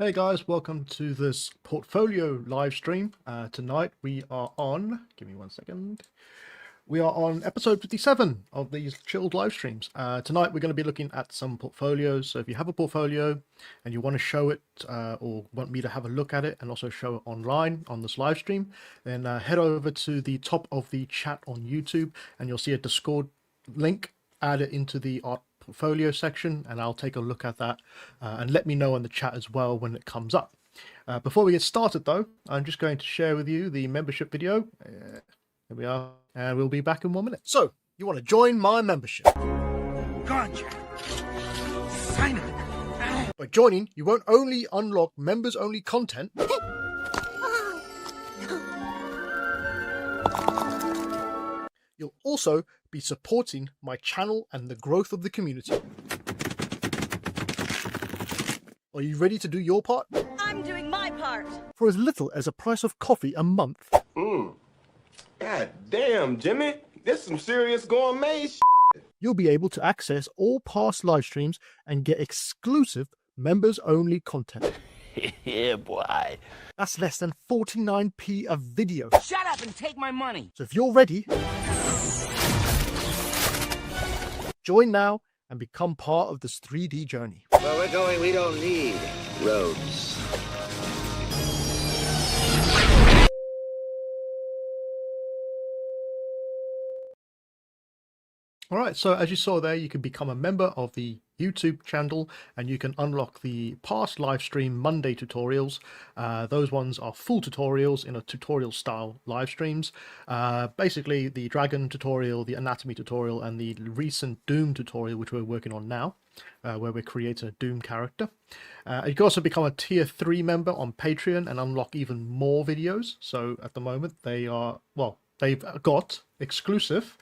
Hey guys, welcome to this portfolio live stream. Tonight we are on, give me 1 second. We are on episode 57 of these chilled live streams. Tonight we're going to be looking at some portfolios. So if you have a portfolio and you want to show it or want me to have a look at it and also show it online on this live stream, then head over to the top of the chat on YouTube and you'll see a Discord link. Add it into the art portfolio section and I'll take a look at that and let me know in the chat as well when it comes up. Before we get started though, I'm just going to share with you the membership video. Here we are, and we'll be back in 1 minute. So, you want to join my membership? Gotcha. Sign it. By joining, you won't only unlock members-only content, you'll also be supporting my channel and the growth of the community. Are you ready to do your part? I'm doing my part. For as little as a price of coffee a month. God damn, Jimmy. This some serious gourmet shit. You'll be able to access all past live streams and get exclusive members-only content. Yeah, boy. That's less than 49p a video. Shut up and take my money. So if you're ready, join now and become part of this 3D journey. Where we're going, we don't need roads. All right, so as you saw there, you can become a member of the YouTube channel and you can unlock the past live stream Monday tutorials. Those ones are full tutorials in a tutorial style live streams. Basically the dragon tutorial, the anatomy tutorial, and the recent Doom tutorial, which we're working on now, where we create a Doom character. You can also become a tier 3 member on Patreon and unlock even more videos. So at the moment they are, well, they've got exclusive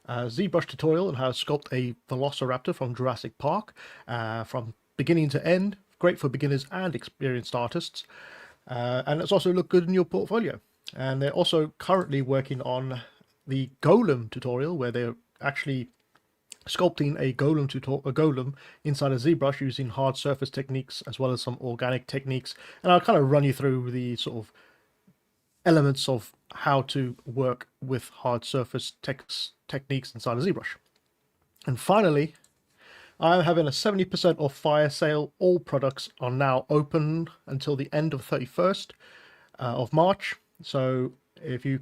ZBrush tutorial on how to sculpt a velociraptor from Jurassic Park from beginning to end. Great for beginners and experienced artists, and it's also look good in your portfolio. And they're also currently working on the golem tutorial, where they're actually sculpting a golem inside a ZBrush using hard surface techniques as well as some organic techniques. And I'll kind of run you through the sort of elements of how to work with hard surface techniques inside a ZBrush. And finally, I'm having a 70% off fire sale. All products are now open until the end of 31st of March. So if you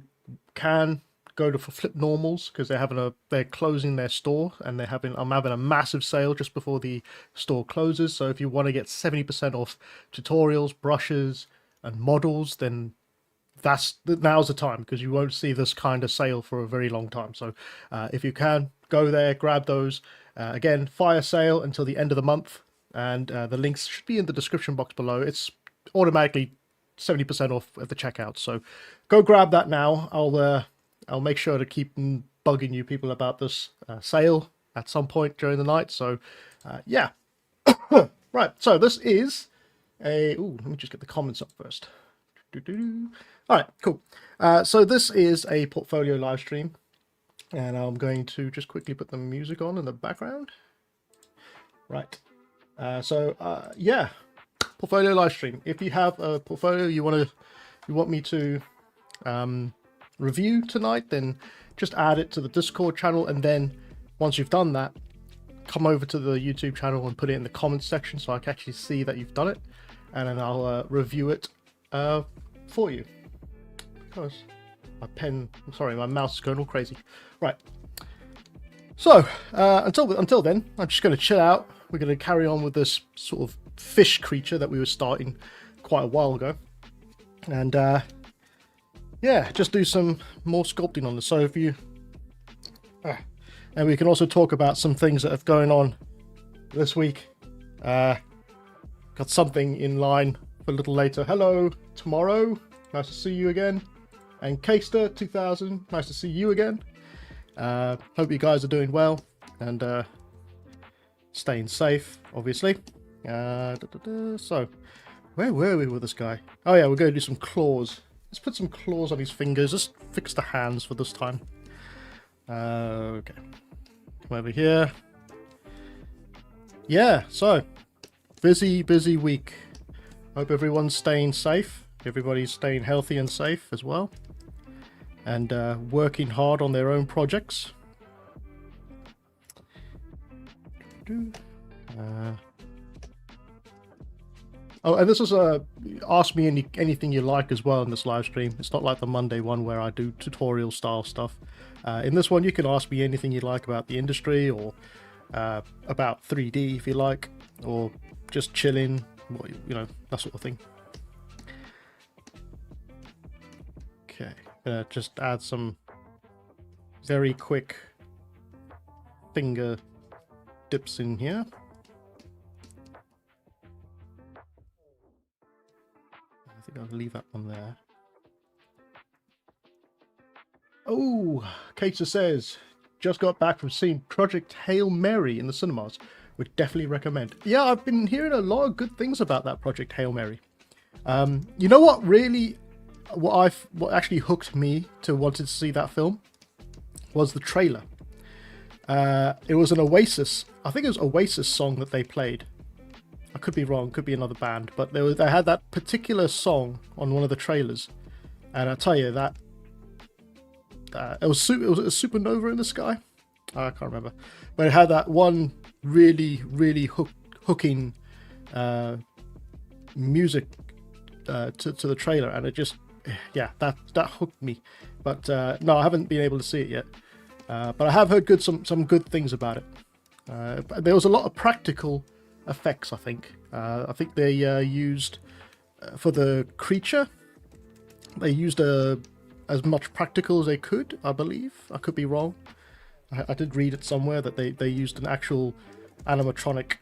can go for Flip Normals, because they're closing their store and I'm having a massive sale just before the store closes. So if you want to get 70% off tutorials, brushes, and models, then now's the time, because you won't see this kind of sale for a very long time. So if you can, go there, grab those. Again, fire sale until the end of the month, and the links should be in the description box below. It's automatically 70% off at the checkout, so go grab that now. I'll make sure to keep bugging you people about this sale at some point during the night. So yeah. Right, so this is let me just get the comments up first. All right, cool. So this is a portfolio live stream, and I'm going to just quickly put the music on in the background. Right. Yeah, portfolio live stream. If you have a portfolio you want me to review tonight, then just add it to the Discord channel, and then once you've done that, come over to the YouTube channel and put it in the comments section so I can actually see that you've done it, and then I'll review it for you. Because my mouse is going all crazy. Right. So until then, I'm just going to chill out. We're going to carry on with this sort of fish creature that we were starting quite a while ago, and yeah, just do some more sculpting on this. So if you and we can also talk about some things that have going on this week. Got something in line for a little later. Hello, Tomorrow. Nice to see you again. And Kester 2000, nice to see you again. Hope you guys are doing well and staying safe, obviously. So, where were we with this guy? Oh yeah, we're going to do some claws. Let's put some claws on his fingers. Just fix the hands for this time. Okay. Come over here. Yeah, so busy week. Hope everyone's staying safe. Everybody's staying healthy and safe as well. And working hard on their own projects. Oh, and this is ask me anything you like as well in this live stream. It's not like the Monday one where I do tutorial style stuff. In this one, you can ask me anything you like about the industry, or about 3D if you like, or just chilling, you know, that sort of thing. Okay, just add some very quick finger dips in here. I think I'll leave that one there. Oh, Kater says, just got back from seeing Project Hail Mary in the cinemas. Would definitely recommend. Yeah, I've been hearing a lot of good things about that Project Hail Mary. You know what really, what actually hooked me to wanting to see that film was the trailer. It was an Oasis, I think it was Oasis song that they played. I could be wrong, could be another band, but they had that particular song on one of the trailers, and I tell you that it was a supernova in the sky. I can't remember, but it had that one really hooking music to the trailer, and it just, yeah, that hooked me. But no, I haven't been able to see it yet, but I have heard some good things about it. There was a lot of practical effects, I think. I think they used for the creature, they used as much practical as they could, I believe. I could be wrong. I did read it somewhere that they used an actual animatronic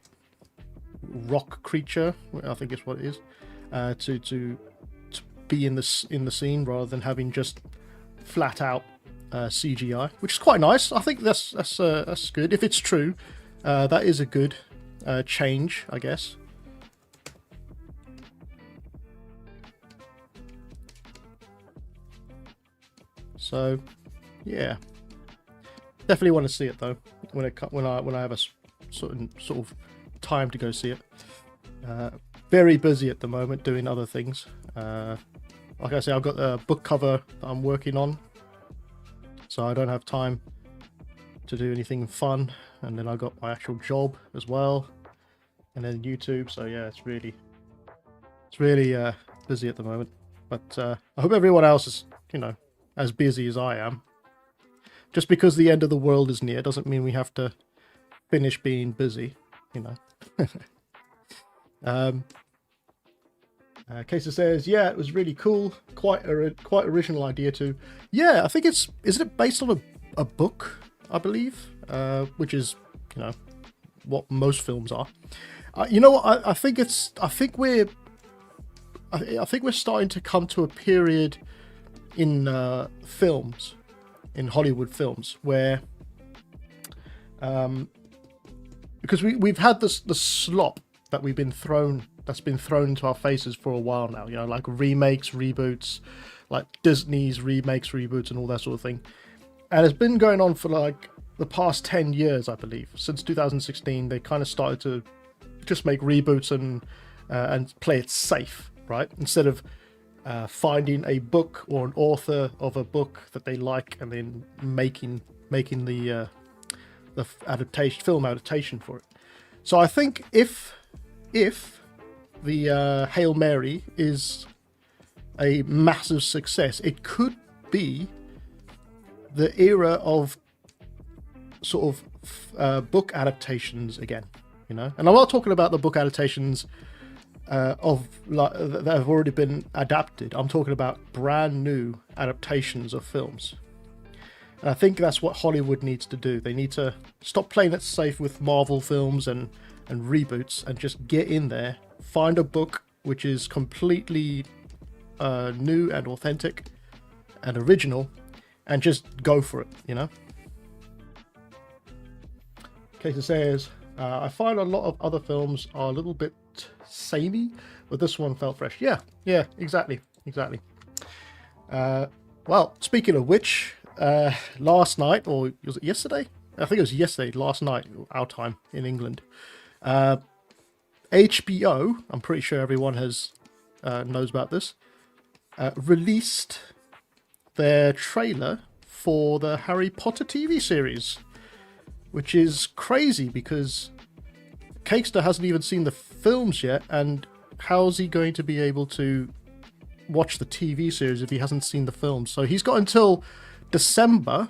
rock creature, I think is what it is, to be in the scene rather than having just flat out CGI, which is quite nice. I think that's good. If it's true, that is a good change, I guess. So, yeah, definitely want to see it though when I have a sort of time to go see it. Very busy at the moment doing other things. Like I say, I've got a book cover that I'm working on, so I don't have time to do anything fun. And then I got my actual job as well, and then YouTube. So yeah, it's really busy at the moment. But I hope everyone else is, you know, as busy as I am. Just because the end of the world is near doesn't mean we have to finish being busy, you know. Kesa says, yeah, it was really cool. Quite original idea too. Yeah, I think isn't it based on a book, I believe, which is, you know, what most films are. You know what? I think we're starting to come to a period in films, in Hollywood films, where because we've had the slop that's been thrown into our faces for a while now, you know, like remakes, reboots, like Disney's remakes, reboots, and all that sort of thing. And it's been going on for like the past 10 years, I believe. Since 2016, they kind of started to just make reboots and play it safe, right? Instead of finding a book or an author of a book that they like and then making the film adaptation for it. So I think if the Hail Mary is a massive success, it could be the era of sort of book adaptations again, you know. And I'm not talking about the book adaptations that have already been adapted. I'm talking about brand new adaptations of films. And I think that's what Hollywood needs to do. They need to stop playing it safe with Marvel films and reboots, and just get in there, find a book which is completely new and authentic and original, and just go for it, you know. Casey says, I find a lot of other films are a little bit samey, but this one felt fresh. Yeah, exactly. Well, speaking of which, last night, or was it yesterday? I think it was yesterday, last night, our time in England. HBO, I'm pretty sure everyone has knows about this, released their trailer for the Harry Potter TV series, which is crazy because Cakester hasn't even seen the films yet, and how's he going to be able to watch the TV series if he hasn't seen the films? So he's got until December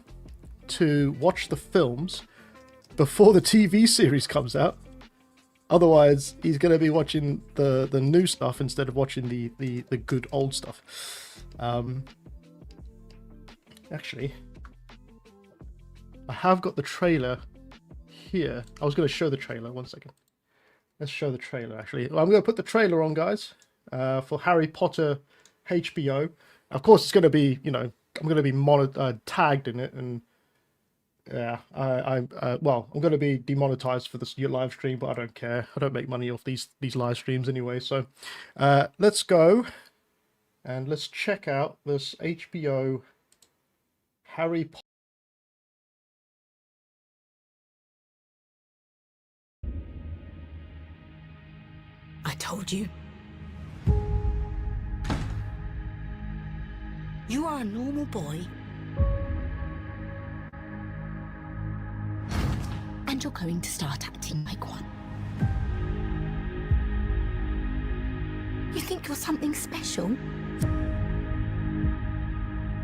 to watch the films before the TV series comes out. Otherwise, he's going to be watching the new stuff instead of watching the good old stuff. Actually, I have got the trailer here. I was going to show the trailer. One second. Let's show the trailer, actually. Well, I'm going to put the trailer on, guys, for Harry Potter HBO. Of course, it's going to be, you know, I'm going to be tagged in it, and yeah, well, I'm going to be demonetized for this live stream, but I don't care. I don't make money off these live streams anyway. So let's go and let's check out this HBO Harry Potter. I told you. You are a normal boy. And you're going to start acting like one. You think you're something special?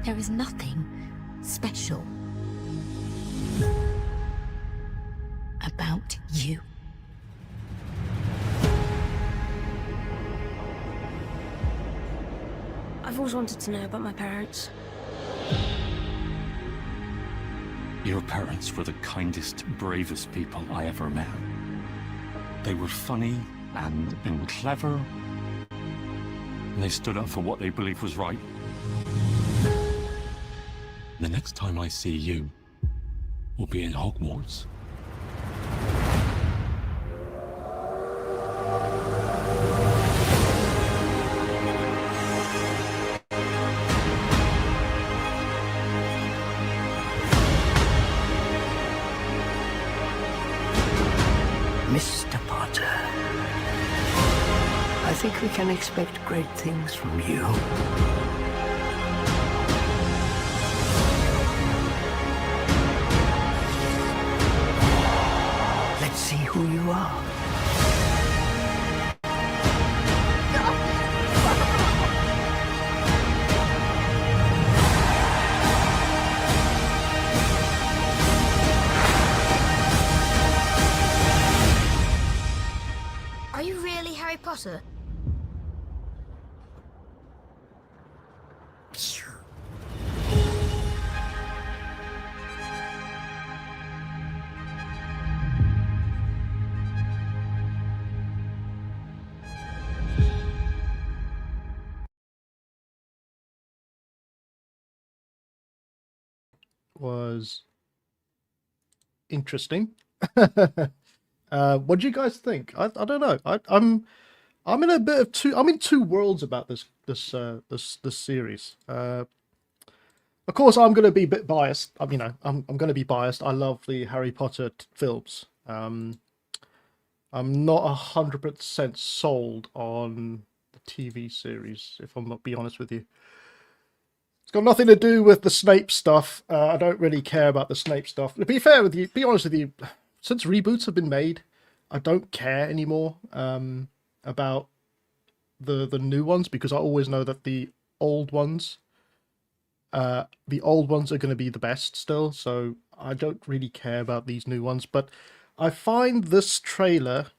There is nothing special about you. I've always wanted to know about my parents. Your parents were the kindest, bravest people I ever met. They were funny and clever. And they stood up for what they believed was right. The next time I see you, we'll be in Hogwarts. Mr. Potter, I think we can expect great things from you. Let's see who you are. Are you really Harry Potter? Was interesting. What do you guys think? I don't know. I'm in a bit of I'm in two worlds about this series. Of course, I'm going to be a bit biased. You know, I'm going to be biased. I love the Harry Potter films. I'm not 100% sold on the TV series, if I'm not be honest with you. It's got nothing to do with the Snape stuff. I don't really care about the Snape stuff. To be fair with you, be honest with you, since reboots have been made, I don't care anymore about the new ones, because I always know that the old ones are going to be the best still. So I don't really care about these new ones. But I find this trailer,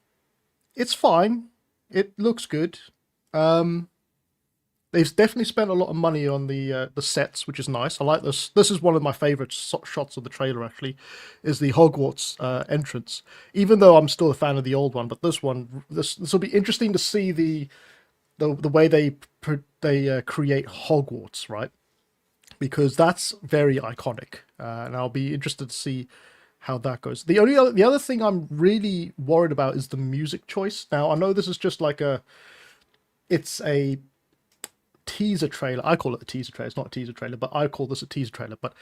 it's fine. It looks good. They've definitely spent a lot of money on the sets, which is nice. I like this. This is one of my favorite shots of the trailer, actually, is the Hogwarts entrance. Even though I'm still a fan of the old one, but this one, this will be interesting to see the way they create Hogwarts, right? Because that's very iconic, and I'll be interested to see how that goes. The other thing I'm really worried about is the music choice. Now I know this is just like it's a teaser trailer. I call it a teaser trailer. It's not a teaser trailer, but I call this a teaser trailer. But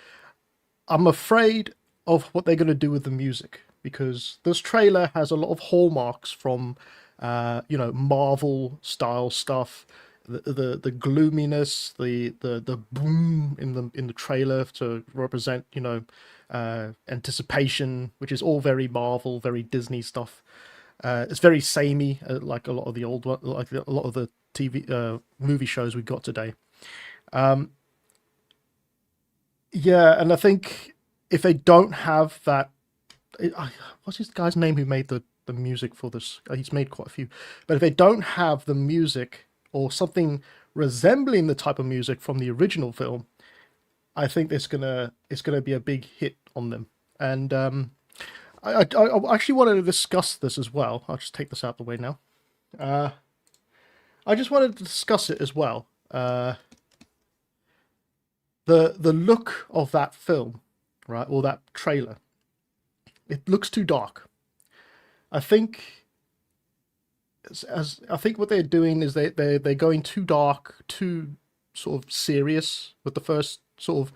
I'm afraid of what they're going to do with the music, because this trailer has a lot of hallmarks from, you know, Marvel style stuff. the gloominess, the boom in the trailer to represent, you know, anticipation, which is all very Marvel, very Disney stuff. It's very samey, like a lot of the old one, like a lot of the TV movie shows we've got today. Yeah, and I think if they don't have that, what's this guy's name who made the music for this? He's made quite a few, but if they don't have the music or something resembling the type of music from the original film, I think it's gonna be a big hit on them. And I actually wanted to discuss this as well. I'll just take this out of the way now. I just wanted to discuss it as well. The look of that film, right, or that trailer, it looks too dark. I think I think what they're doing is they're going too dark, too sort of serious with the first sort of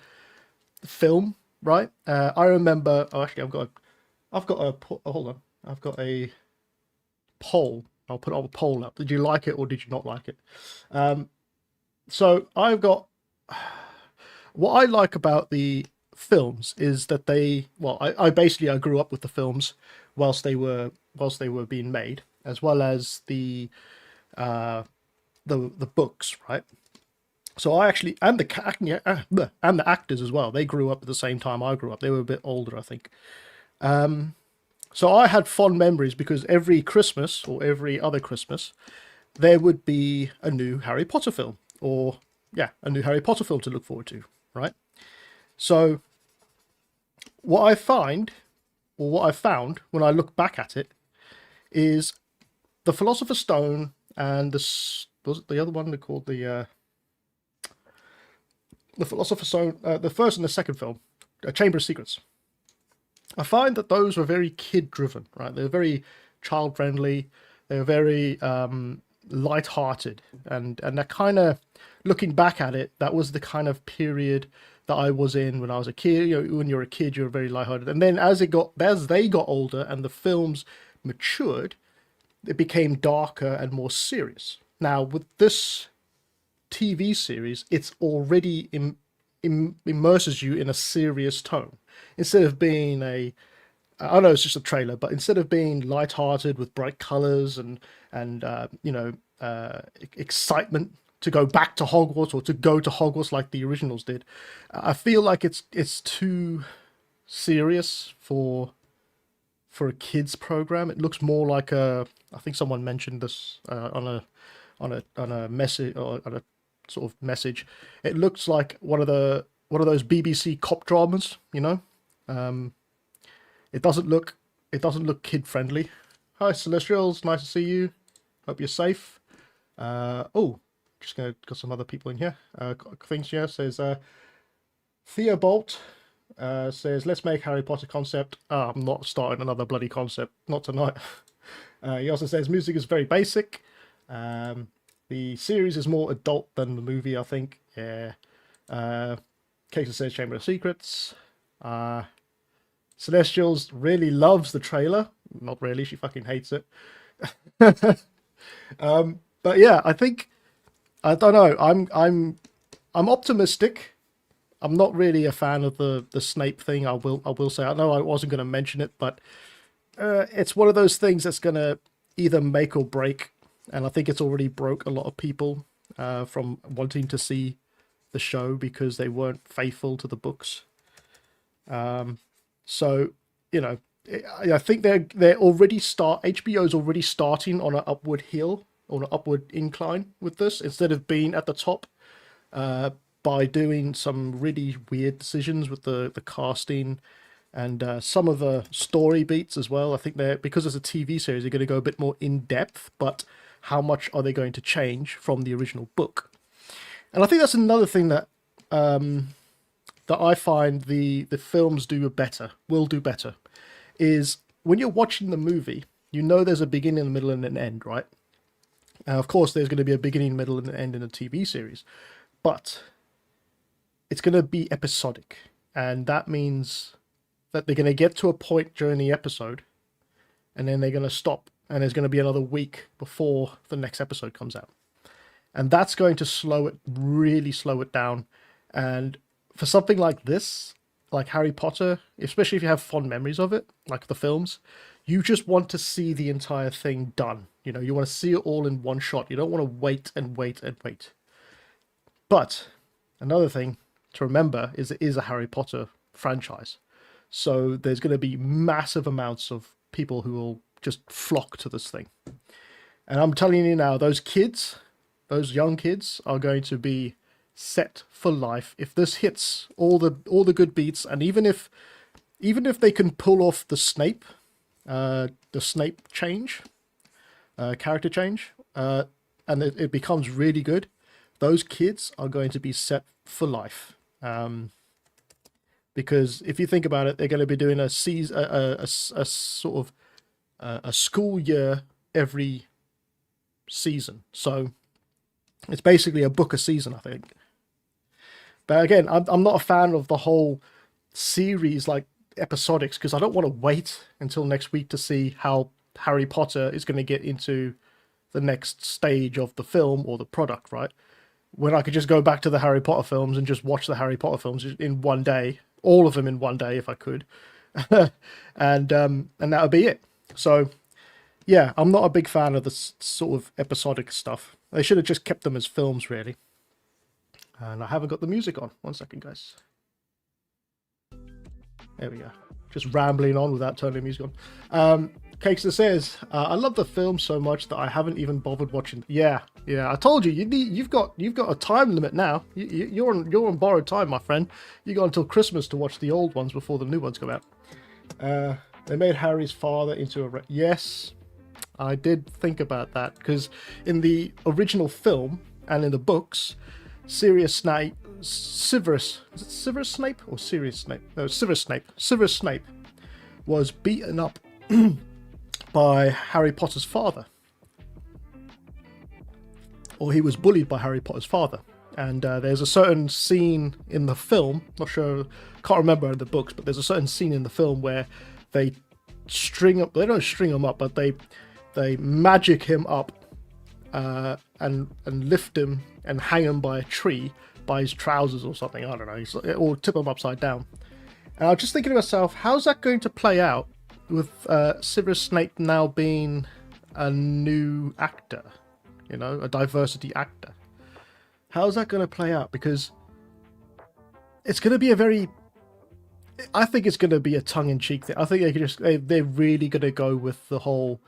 film, right? I remember. Oh, actually, I've got a hold on. I've got a poll. I'll put a poll up. Did you like it or did you not like it? So I've got. What I like about the films is that they, well, I basically I grew up with the films whilst they were being made, as well as the books, right? So I actually, and the actors as well, they grew up at the same time I grew up. They were a bit older, I think. So I had fond memories because every Christmas or every other Christmas, there would be a new Harry Potter film, or yeah, a new Harry Potter film to look forward to, right? So what I find, or what I found when I look back at it, is the Philosopher's Stone and was it the other one they called the Philosopher's Stone, the first and the second film, Chamber of Secrets. I find that those were very kid-driven, right? They were very child-friendly. They were very light-hearted, and that kind of, looking back at it, that was the kind of period that I was in when I was a kid. You know, when you're a kid, you're very light-hearted, and then as they got older and the films matured, it became darker and more serious. Now with this TV series, it's already immerses you in a serious tone. Instead of being I know it's just a trailer, but instead of being light-hearted with bright colors and you know, excitement to go back to Hogwarts or to go to Hogwarts like the originals did, I feel like it's too serious for a kids program. It looks more like I think someone mentioned this on a message, or on a sort of message. It looks like one of those BBC cop dramas, you know. It doesn't look kid friendly. Hi Celestials, nice to see you. Hope you're safe. Oh, just got some other people in here. Things here says Theobald says, let's make Harry Potter concept. I'm not starting another bloody concept, not tonight. He also says music is very basic. The series is more adult than the movie, I think. Yeah. Casey says Chamber of Secrets. Celestials really loves the trailer. Not really, she fucking hates it. But yeah, I think, I don't know, I'm optimistic. I'm not really a fan of the Snape thing. I will say, I know I wasn't going to mention it, but it's one of those things that's going to either make or break, and I think it's already broke a lot of people from wanting to see the show because they weren't faithful to the books. So, you know, I think they're already HBO's already starting on an upward hill, on an upward incline with this, instead of being at the top by doing some really weird decisions with the casting and some of the story beats as well. I think because it's a TV series, they're going to go a bit more in depth, but how much are they going to change from the original book? And I think that's another thing that that I find the films will do better, is when you're watching the movie, you know there's a beginning, a middle, and an end, right? Of course, there's going to be a beginning, middle, and an end in a TV series, but it's going to be episodic, and that means that they're going to get to a point during the episode, and then they're going to stop, and there's going to be another week before the next episode comes out. and that's going to really slow it down. And for something like this, like Harry Potter, especially if you have fond memories of it, like the films, you just want to see the entire thing done. You know, you want to see it all in one shot. You don't want to wait and wait and wait. But another thing to remember is it is a Harry Potter franchise. So there's going to be massive amounts of people who will just flock to this thing. And I'm telling you now, those kids, those young kids are going to be set for life if this hits all the good beats. And even if they can pull off the Snape change, character change, and it becomes really good, those kids are going to be set for life. Because if you think about it, they're going to be doing a sort of a school year every season. So it's basically a book a season, I think. But again, I'm not a fan of the whole series like episodics, because I don't want to wait until next week to see how Harry Potter is going to get into the next stage of the film or the product, right? When I could just go back to the Harry Potter films and just watch the Harry Potter films in one day, all of them in one day if I could, and that would be it. So yeah, I'm not a big fan of this sort of episodic stuff. They should have just kept them as films, really. And I haven't got the music on. One second, guys. There we go. Just rambling on without turning the music on. Cakester says, I love the film so much that I haven't even bothered watching. Yeah. I told you, you've got a time limit now. You're on borrowed time, my friend. You got until Christmas to watch the old ones before the new ones come out. They made Harry's father into a... Yes, I did think about that, because in the original film and in the books, Severus Snape was beaten up by Harry Potter's father. Or he was bullied by Harry Potter's father. And there's a certain scene in the film, not sure, can't remember in the books, but there's a certain scene in the film where they don't string him up, but they magic him up and lift him and hang him by a tree, by his trousers or something, I don't know, or tip him upside down. And I was just thinking to myself, how's that going to play out with Severus Snape now being a new actor, you know, a diversity actor? How's that going to play out? Because it's going to be I think it's going to be a tongue-in-cheek thing. I think they're really going to go with the whole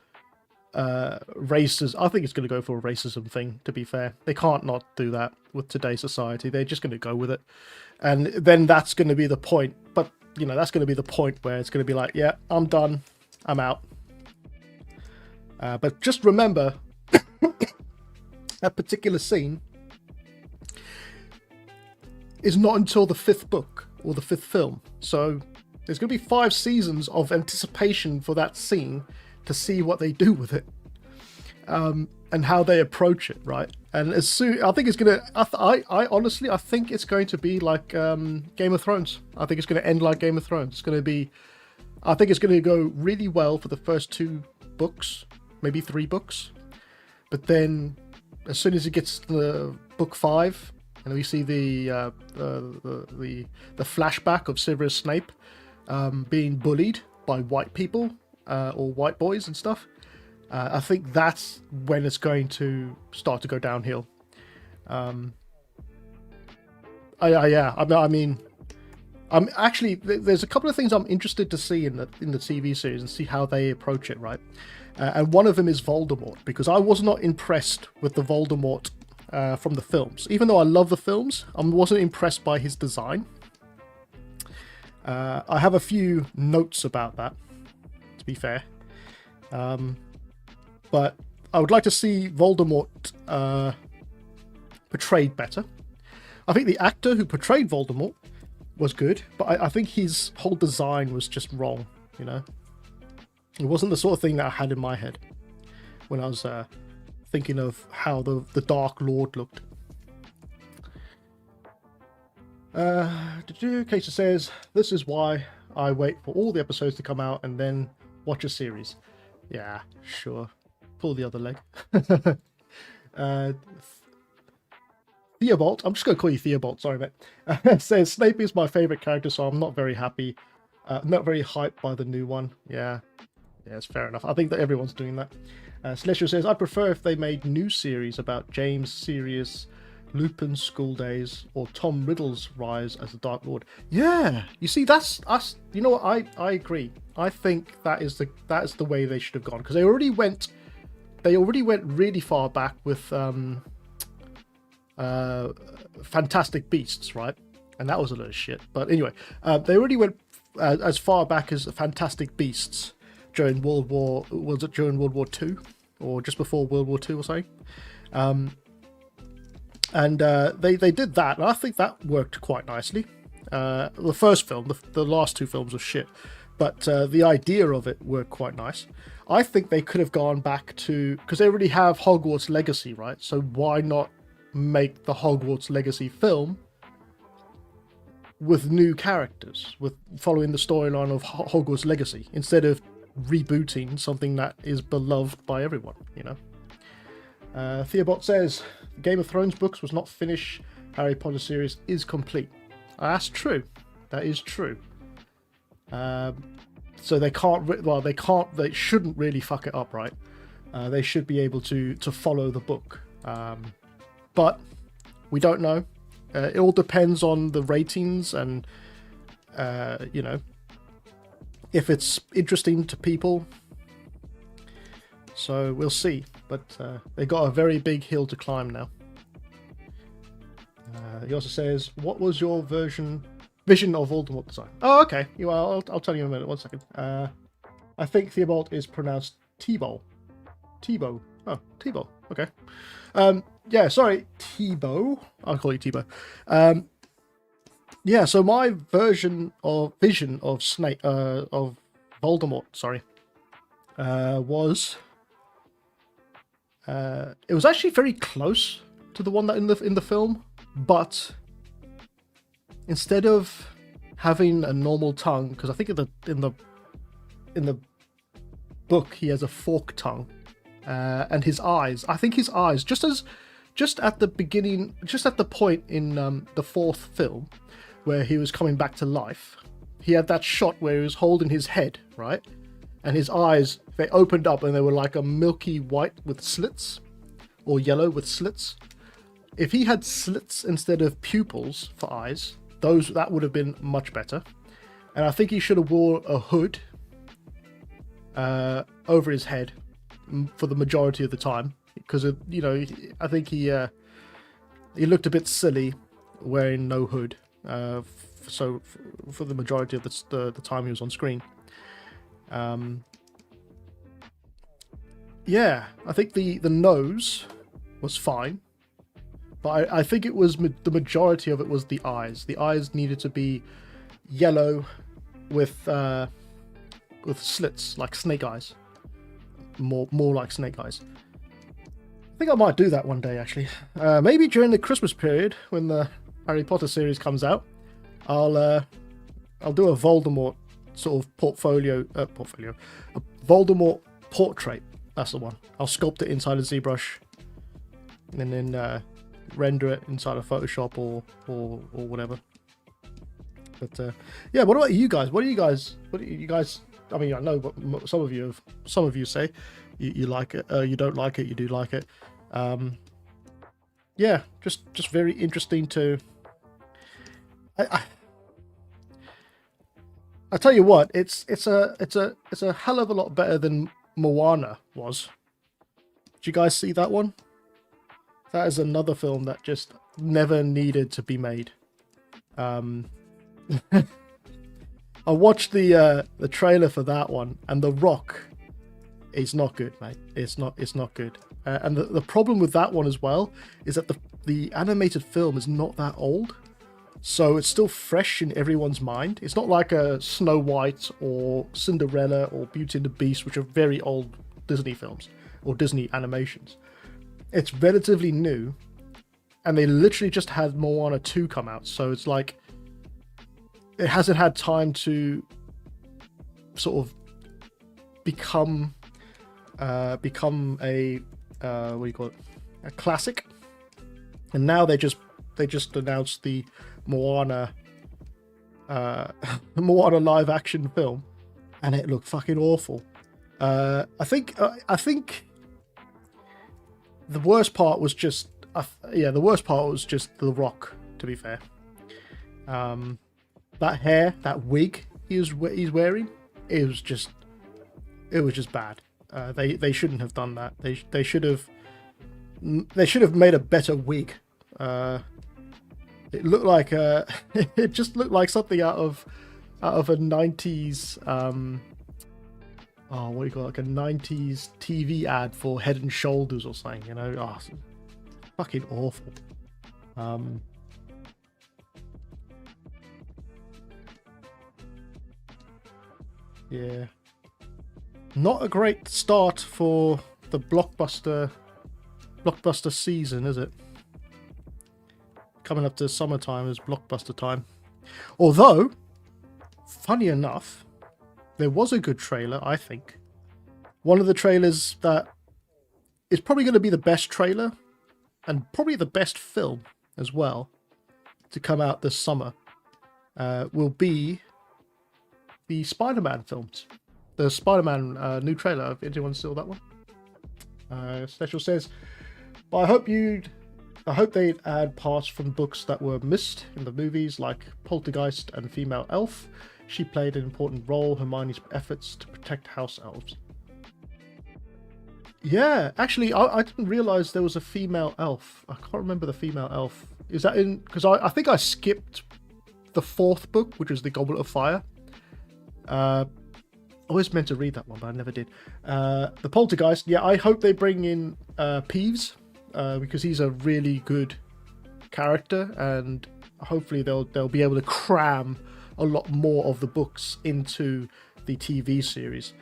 racism. I think it's going to go for a racism thing, to be fair. They can't not do that with today's society. They're just going to go with it. And then that's going to be the point. But, you know, that's going to be the point where it's going to be like, yeah, I'm done. I'm out. But just remember, that particular scene is not until the 5th book or the 5th film. So there's going to be 5 seasons of anticipation for that scene to see what they do with it, and how they approach it, right? And as soon, I think it's gonna. I honestly, I think it's going to be like Game of Thrones. I think it's going to end like Game of Thrones. It's going to be. I think it's going to go really well for the first 2 books, maybe 3 books, but then as soon as it gets to the book 5, and we see the flashback of Severus Snape being bullied by white people. Or white boys and stuff. I think that's when it's going to start to go downhill. I mean, I'm actually, there's a couple of things I'm interested to see in the TV series and see how they approach it, right? And one of them is Voldemort, because I was not impressed with the Voldemort from the films. Even though I love the films, I wasn't impressed by his design. I have a few notes about that, to be fair. But I would like to see Voldemort portrayed better. I think the actor who portrayed Voldemort was good, but I think his whole design was just wrong, you know? It wasn't the sort of thing that I had in my head when I was thinking of how the Dark Lord looked. Casey says, this is why I wait for all the episodes to come out and then watch a series. Yeah, sure. Pull the other leg. Theobald, I'm just going to call you Theobald, sorry mate, says Snape is my favourite character, so I'm not very happy, not very hyped by the new one. Yeah, it's fair enough. I think that everyone's doing that. Celestial says, I'd prefer if they made new series about James, Sirius, Lupin's school days, or Tom Riddle's rise as the Dark Lord. Yeah, you see, that's us. You know what? I agree. I think that is the way they should have gone, because they already went really far back with Fantastic Beasts, right? And that was a lot of shit. But anyway, they already went as far back as Fantastic Beasts during World War II, or just before World War II or something. And they did that, and I think that worked quite nicely. The first film, the last two films were shit, but the idea of it worked quite nice. I think they could have gone back to, because they already have Hogwarts Legacy, right? So why not make the Hogwarts Legacy film with new characters, with following the storyline of Hogwarts Legacy, instead of rebooting something that is beloved by everyone, you know? Theobot says, Game of Thrones books was not finished. Harry Potter series is complete. That's true. That is true. So they they shouldn't really fuck it up, right? They should be able to follow the book. But we don't know. It all depends on the ratings and, you know, if it's interesting to people. So we'll see. But they got a very big hill to climb now. He also says, what was your vision of Voldemort design? Oh, okay. Well, I'll tell you in a minute. 1 second. I think Theobald is pronounced T-Bow. T-Bow. Oh, T-Bow. Okay. Yeah, sorry, T-Bow. I'll call you T-Bow. Yeah, so my vision of Snape, of Voldemort, sorry, was it was actually very close to the one that in the film, but instead of having a normal tongue, because I think in the book he has a forked tongue, and his eyes, I think his eyes, just at the beginning, just at the point in the fourth film where he was coming back to life, he had that shot where he was holding his head, right? And his eyes, they opened up and they were like a milky white with slits, or yellow with slits. If he had slits instead of pupils for eyes, that would have been much better. And I think he should have wore a hood over his head for the majority of the time, because you know, I think he looked a bit silly wearing no hood. So for the majority of the time he was on screen. Yeah, I think the nose was fine, but I think it was the majority of it was the eyes. The eyes needed to be yellow with slits, like snake eyes. More like snake eyes. I think I might do that one day, actually. Maybe during the Christmas period when the Harry Potter series comes out, I'll do a Voldemort sort of portfolio, a Voldemort portrait. That's the one. I'll sculpt it inside a ZBrush, and then render it inside of Photoshop or whatever. But yeah, what about you guys? What do you guys? I mean, I know what some of you say. You like it, you don't like it, you do like it. Yeah, just very interesting to. I tell you what, it's a hell of a lot better than Moana was. Did you guys see that one? That is another film that just never needed to be made. I watched the trailer for that one, and The Rock is not good, mate. It's not good. And the problem with that one as well is that the animated film is not that old, so it's still fresh in everyone's mind. It's not like a Snow White or Cinderella or Beauty and the Beast, which are very old Disney films or Disney animations. It's relatively new, and they literally just had Moana 2 come out, so it's like it hasn't had time to sort of become a what do you call it, a classic, and now they're just they just announced the Moana Moana live action film, and it looked fucking awful. I think the worst part was just the worst part was just The Rock, to be fair. That hair, that wig he's wearing, it was just bad. They shouldn't have done that. They should have made a better wig. It looked like it just looked like something out of a 90s what do you call it, like a 90s TV ad for Head and Shoulders or something, you know. Oh, fucking awful. Yeah, not a great start for the blockbuster season, is it? Coming up to summertime is blockbuster time. Although, funny enough, there was a good trailer, I think. One of the trailers that is probably going to be the best trailer, and probably the best film as well, to come out this summer, will be the Spider-Man films. The Spider-Man new trailer. Have anyone saw that one? Special says, well, I hope they'd add parts from books that were missed in the movies, like Poltergeist and Female Elf. She played an important role, Hermione's efforts to protect house elves. Yeah, actually, I didn't realize there was a female elf. I can't remember the female elf. Is that in... Because I think I skipped the fourth book, which is the Goblet of Fire. I always meant to read that one, but I never did. The Poltergeist, yeah, I hope they bring in Peeves, because he's a really good character, and hopefully they'll be able to cram a lot more of the books into the TV series.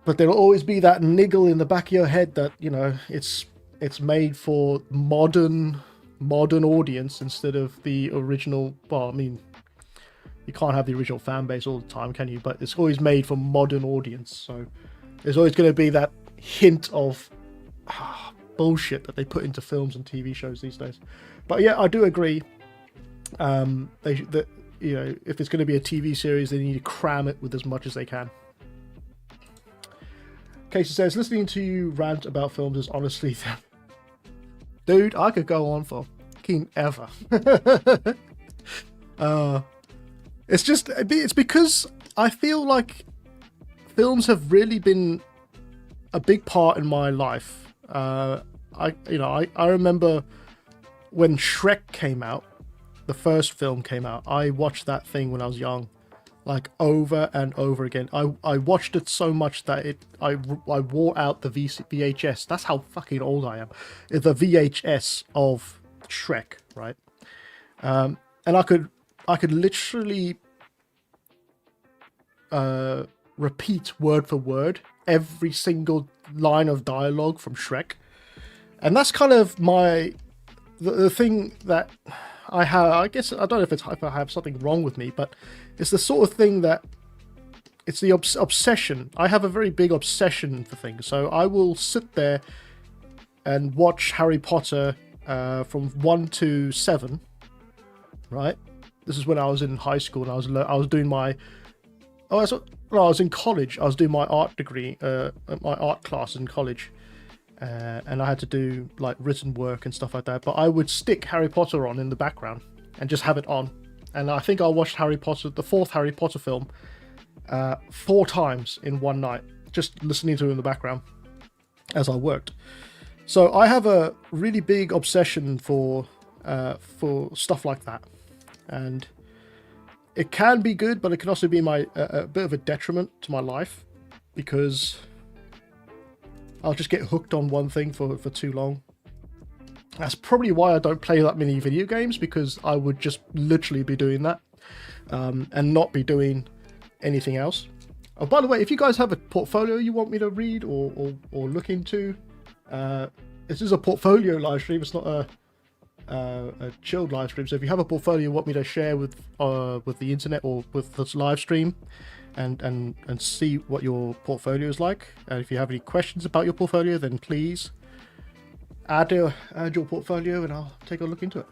But there'll always be that niggle in the back of your head that, you know, it's made for modern audience instead of the original. Well, I mean, you can't have the original fan base all the time, can you? But it's always made for modern audience, so there's always going to be that hint of bullshit that they put into films and TV shows these days. But yeah, I do agree. You know, if it's going to be a TV series, they need to cram it with as much as they can. Casey says, listening to you rant about films is honestly... Dude, I could go on for fucking ever. It's because I feel like films have really been a big part in my life. I remember when Shrek came out, the first film came out, I watched that thing when I was young, like over and over again. I watched it so much that I wore out the VHS. That's how fucking old I am. The VHS of Shrek, right? And I could literally repeat word for word every single line of dialogue from Shrek. And that's kind of the thing that I have. I guess I don't know if I have something wrong with me, but it's the sort of thing that it's the obsession. I have a very big obsession for things, so I will sit there and watch Harry Potter from 1 to 7. Right, this is when I was in high school and I was doing my. I was in college. I was doing my art degree, my art class in college. And I had to do like written work and stuff like that, but I would stick Harry Potter on in the background and just have it on. And I think I watched the fourth Harry Potter film 4 times in one night, just listening to it in the background as I worked. So I have a really big obsession for stuff like that, and it can be good, but it can also be a bit of a detriment to my life, because I'll just get hooked on one thing for too long. That's probably why I don't play that many video games, because I would just literally be doing that and not be doing anything else. Oh, by the way, if you guys have a portfolio you want me to read or look into, this is a portfolio live stream. It's not a chilled live stream. So if you have a portfolio you want me to share with the internet or with this live stream, and see what your portfolio is like, and if you have any questions about your portfolio, then please add your portfolio, and I'll take a look into it.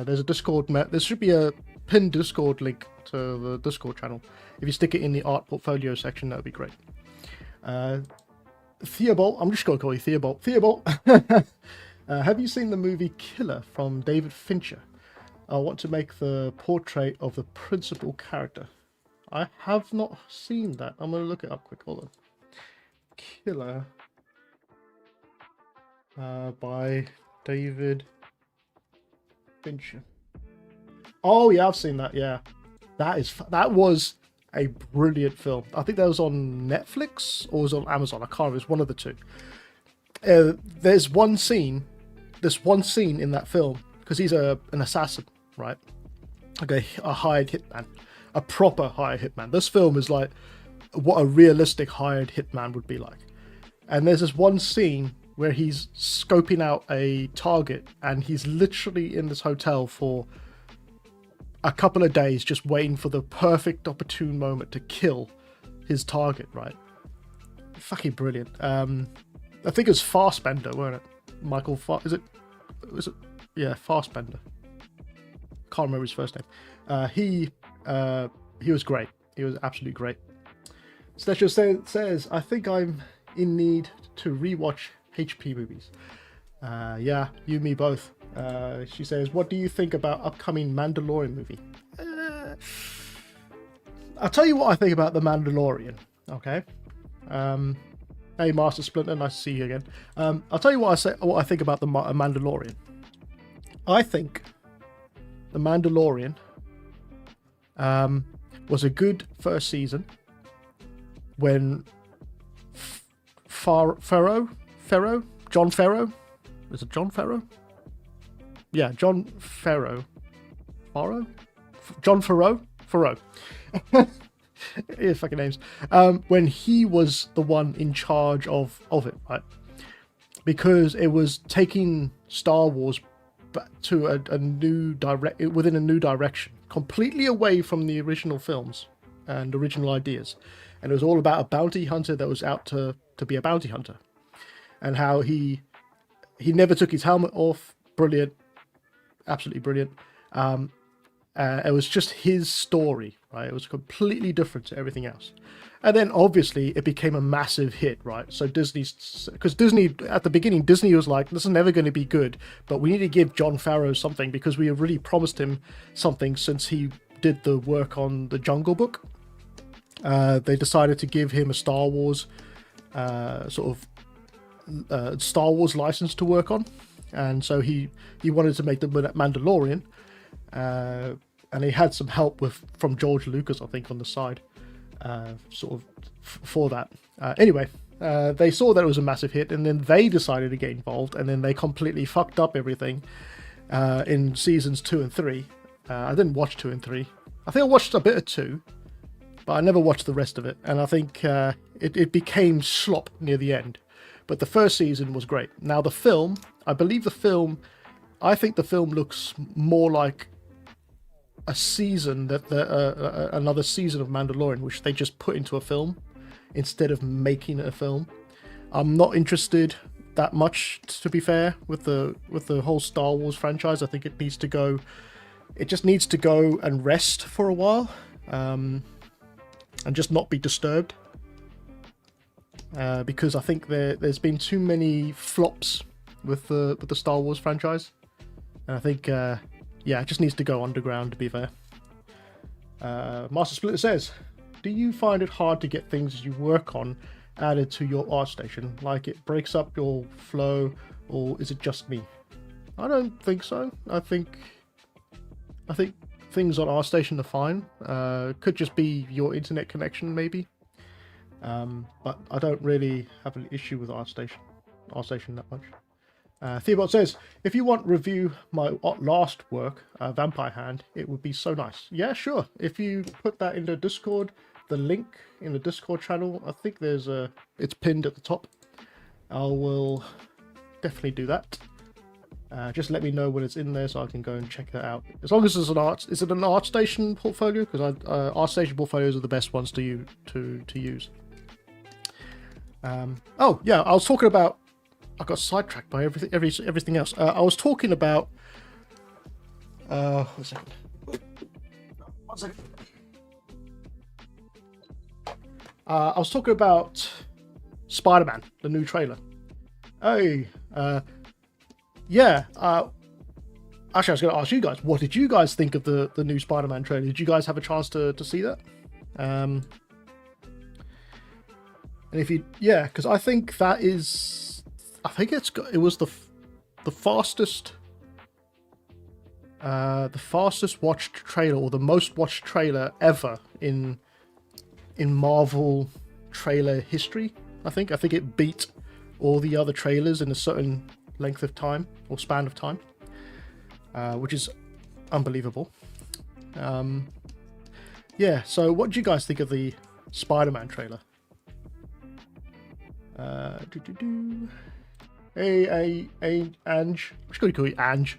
There's a Discord. There should be a pinned Discord link to the Discord channel. If you stick it in the art portfolio section, that would be great. Theobald, I'm just going to call you Theobald. Theobald, have you seen the movie Killer from David Fincher? I want to make the portrait of the principal character. I have not seen that. I'm going to look it up quick. Hold on. Killer by David Fincher. Oh yeah, I've seen that. Yeah, that was a brilliant film. I think that was on Netflix or was on Amazon. I can't remember. It's one of the two. There's one scene in that film because he's an assassin, right? Like a hired hitman, a proper hired hitman. This film is like what a realistic hired hitman would be like. And there's this one scene where he's scoping out a target and he's literally in this hotel for a couple of days just waiting for the perfect opportune moment to kill his target, right? Fucking brilliant. I think it was Fassbender, weren't it? Michael is it yeah, Fassbender. Can't remember his first name. He was great. He was absolutely great. Slasher says, I think I'm in need to rewatch HP movies. Yeah, you and me both. She says, what do you think about upcoming Mandalorian movie? I'll tell you what I think about the Mandalorian, okay? Hey, Master Splinter, nice to see you again. I'll tell you what I think about the Mandalorian. I think the Mandalorian was a good first season when John Farrow? Is it John Farrow? Yeah, John Farrow. John Farrow? Farrow. Yeah, fucking names. When he was the one in charge of it, right? Because it was taking Star Wars back to a new within a new direction, completely away from the original films and original ideas. And it was all about a bounty hunter that was out to be a bounty hunter. And how he never took his helmet off. Brilliant. Absolutely brilliant. It was just his story, right? It was completely different to everything else. And then obviously it became a massive hit, right? So because Disney, at the beginning, Disney was like, this is never going to be good, but we need to give Jon Favreau something because we have really promised him something since he did the work on the Jungle Book. They decided to give him a Star Wars Star Wars license to work on. And so he wanted to make the Mandalorian, and he had some help from George Lucas, I think, on the side, for that. Anyway, they saw that it was a massive hit, and then they decided to get involved, and then they completely fucked up everything in seasons 2 and 3. I didn't watch 2 and 3. I think I watched a bit of 2, but I never watched the rest of it, and I think it became slop near the end. But the first season was great. Now the film, I think the film looks more like a season another season of Mandalorian, which they just put into a film instead of making it a film. I'm not interested that much, to be fair, with the whole Star Wars franchise. I think it just needs to go and rest for a while, and just not be disturbed. Because I think there's been too many flops with the Star Wars franchise, and I think it just needs to go underground, to be fair. Master Splitter says, do you find it hard to get things you work on added to your ArtStation? Like it breaks up your flow, or is it just me? I don't think so. I think things on ArtStation are fine. Could just be your internet connection, maybe. But I don't really have an issue with ArtStation that much. Theobald says, if you want review my last work, Vampire Hand, it would be so nice. Yeah, sure. If you put that in the Discord, the link in the Discord channel, I think it's pinned at the top. I will definitely do that. Just let me know when it's in there so I can go and check that out. As long as it's is it an ArtStation portfolio? Because ArtStation portfolios are the best ones to use. Oh yeah, I was talking about I got sidetracked by everything else. I was talking about. 1 second. 1 second. I was talking about Spider-Man, the new trailer. Hey, yeah. Actually, I was going to ask you guys, what did you guys think of the new Spider-Man trailer? Did you guys have a chance to see that? And if you, yeah, because I think that is, it was the fastest watched trailer, or the most watched trailer ever in Marvel trailer history. I think it beat all the other trailers in a certain length of time or span of time, which is unbelievable. Yeah, so what do you guys think of the Spider-Man trailer? Hey, Ange. I'm just going to call you Ange.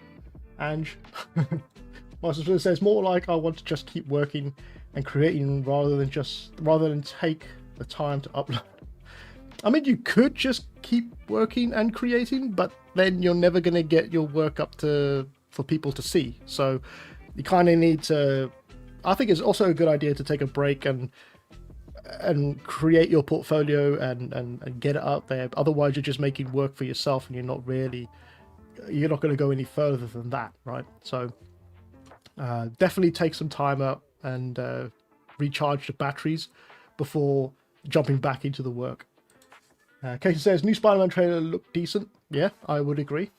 Well, so it says more like I want to just keep working and creating rather than take the time to upload. I mean, you could just keep working and creating, but then you're never going to get your work up for people to see. So you kind of need to. I think it's also a good idea to take a break and create your portfolio and get it out there. Otherwise, you're just making work for yourself, and you're not going to go any further than that, right? So definitely take some time out and recharge the batteries before jumping back into the work. Casey says, new Spider-Man trailer looked decent. Yeah, I would agree.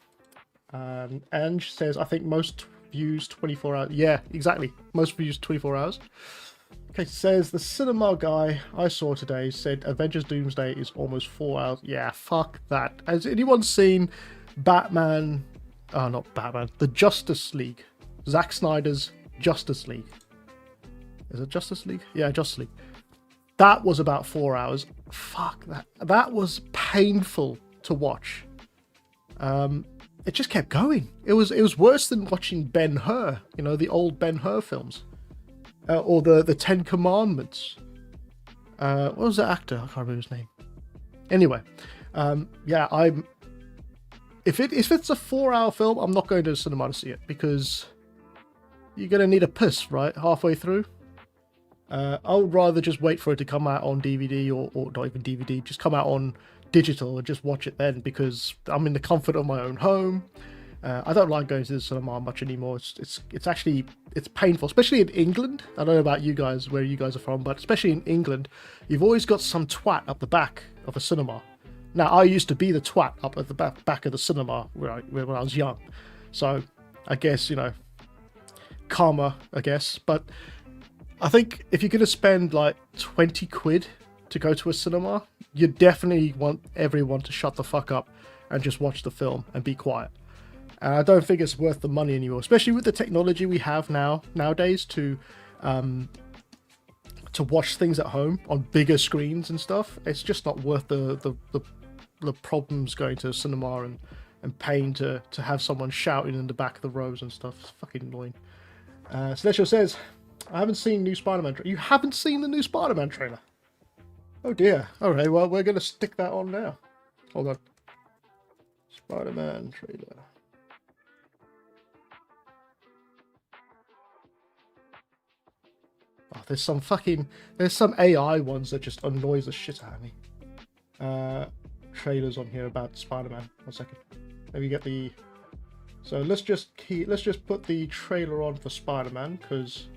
Ange says, I think most views 24 hours. Yeah, exactly. Most views 24 hours. Casey says, the cinema guy I saw today said Avengers Doomsday is almost 4 hours. Yeah, fuck that. Has anyone seen Batman? Oh, not Batman. The Justice League. Zack Snyder's Justice League. Is it Justice League? Yeah, Justice League. That was about 4 hours. Fuck that. That was painful to watch. It just kept going. It was worse than watching Ben-Hur. You know, the old Ben-Hur films, or the Ten Commandments. What was that actor? I can't remember his name. Anyway, yeah, if it's a 4-hour film, I'm not going to the cinema to see it, because you're gonna need a piss right halfway through. I would rather just wait for it to come out on DVD or not even DVD, just come out on digital and just watch it then, because I'm in the comfort of my own home. I don't like going to the cinema much anymore. It's actually painful, especially in England. I don't know about you guys, where you guys are from, but especially in England, you've always got some twat up the back of a cinema. Now, I used to be the twat up at the back of the cinema when I was young, so I guess, you know, karma, I guess. But I think if you're going to spend like 20 quid to go to a cinema, you definitely want everyone to shut the fuck up and just watch the film and be quiet. And I don't think it's worth the money anymore, especially with the technology we have nowadays to watch things at home on bigger screens and stuff. It's just not worth the problems going to a cinema and paying to have someone shouting in the back of the rows and stuff. It's fucking annoying. Celestial says, I haven't seen new Spider-Man trailer. You haven't seen the new Spider-Man trailer? Oh dear. Alright, well, we're going to stick that on now. Hold on. Spider-Man trailer. Oh, there's some AI ones that just annoys the shit out of me. Trailers on here about Spider-Man. 1 second. Let me get the... So let's just put the trailer on for Spider-Man, because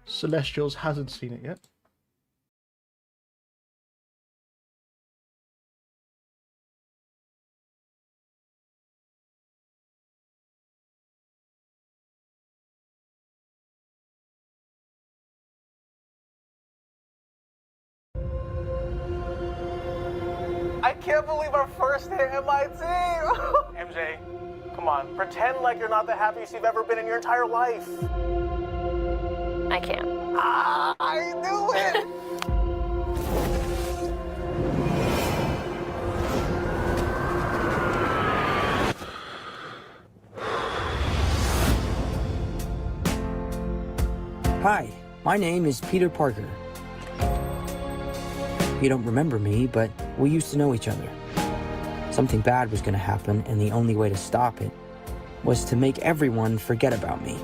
Celestials hasn't seen it yet. I can't believe our first hit MIT! MJ, come on, pretend like you're not the happiest you've ever been in your entire life. I can't. Ah, I knew it! Hi, my name is Peter Parker. You don't remember me, but we used to know each other. Something bad was going to happen, and the only way to stop it was to make everyone forget about me.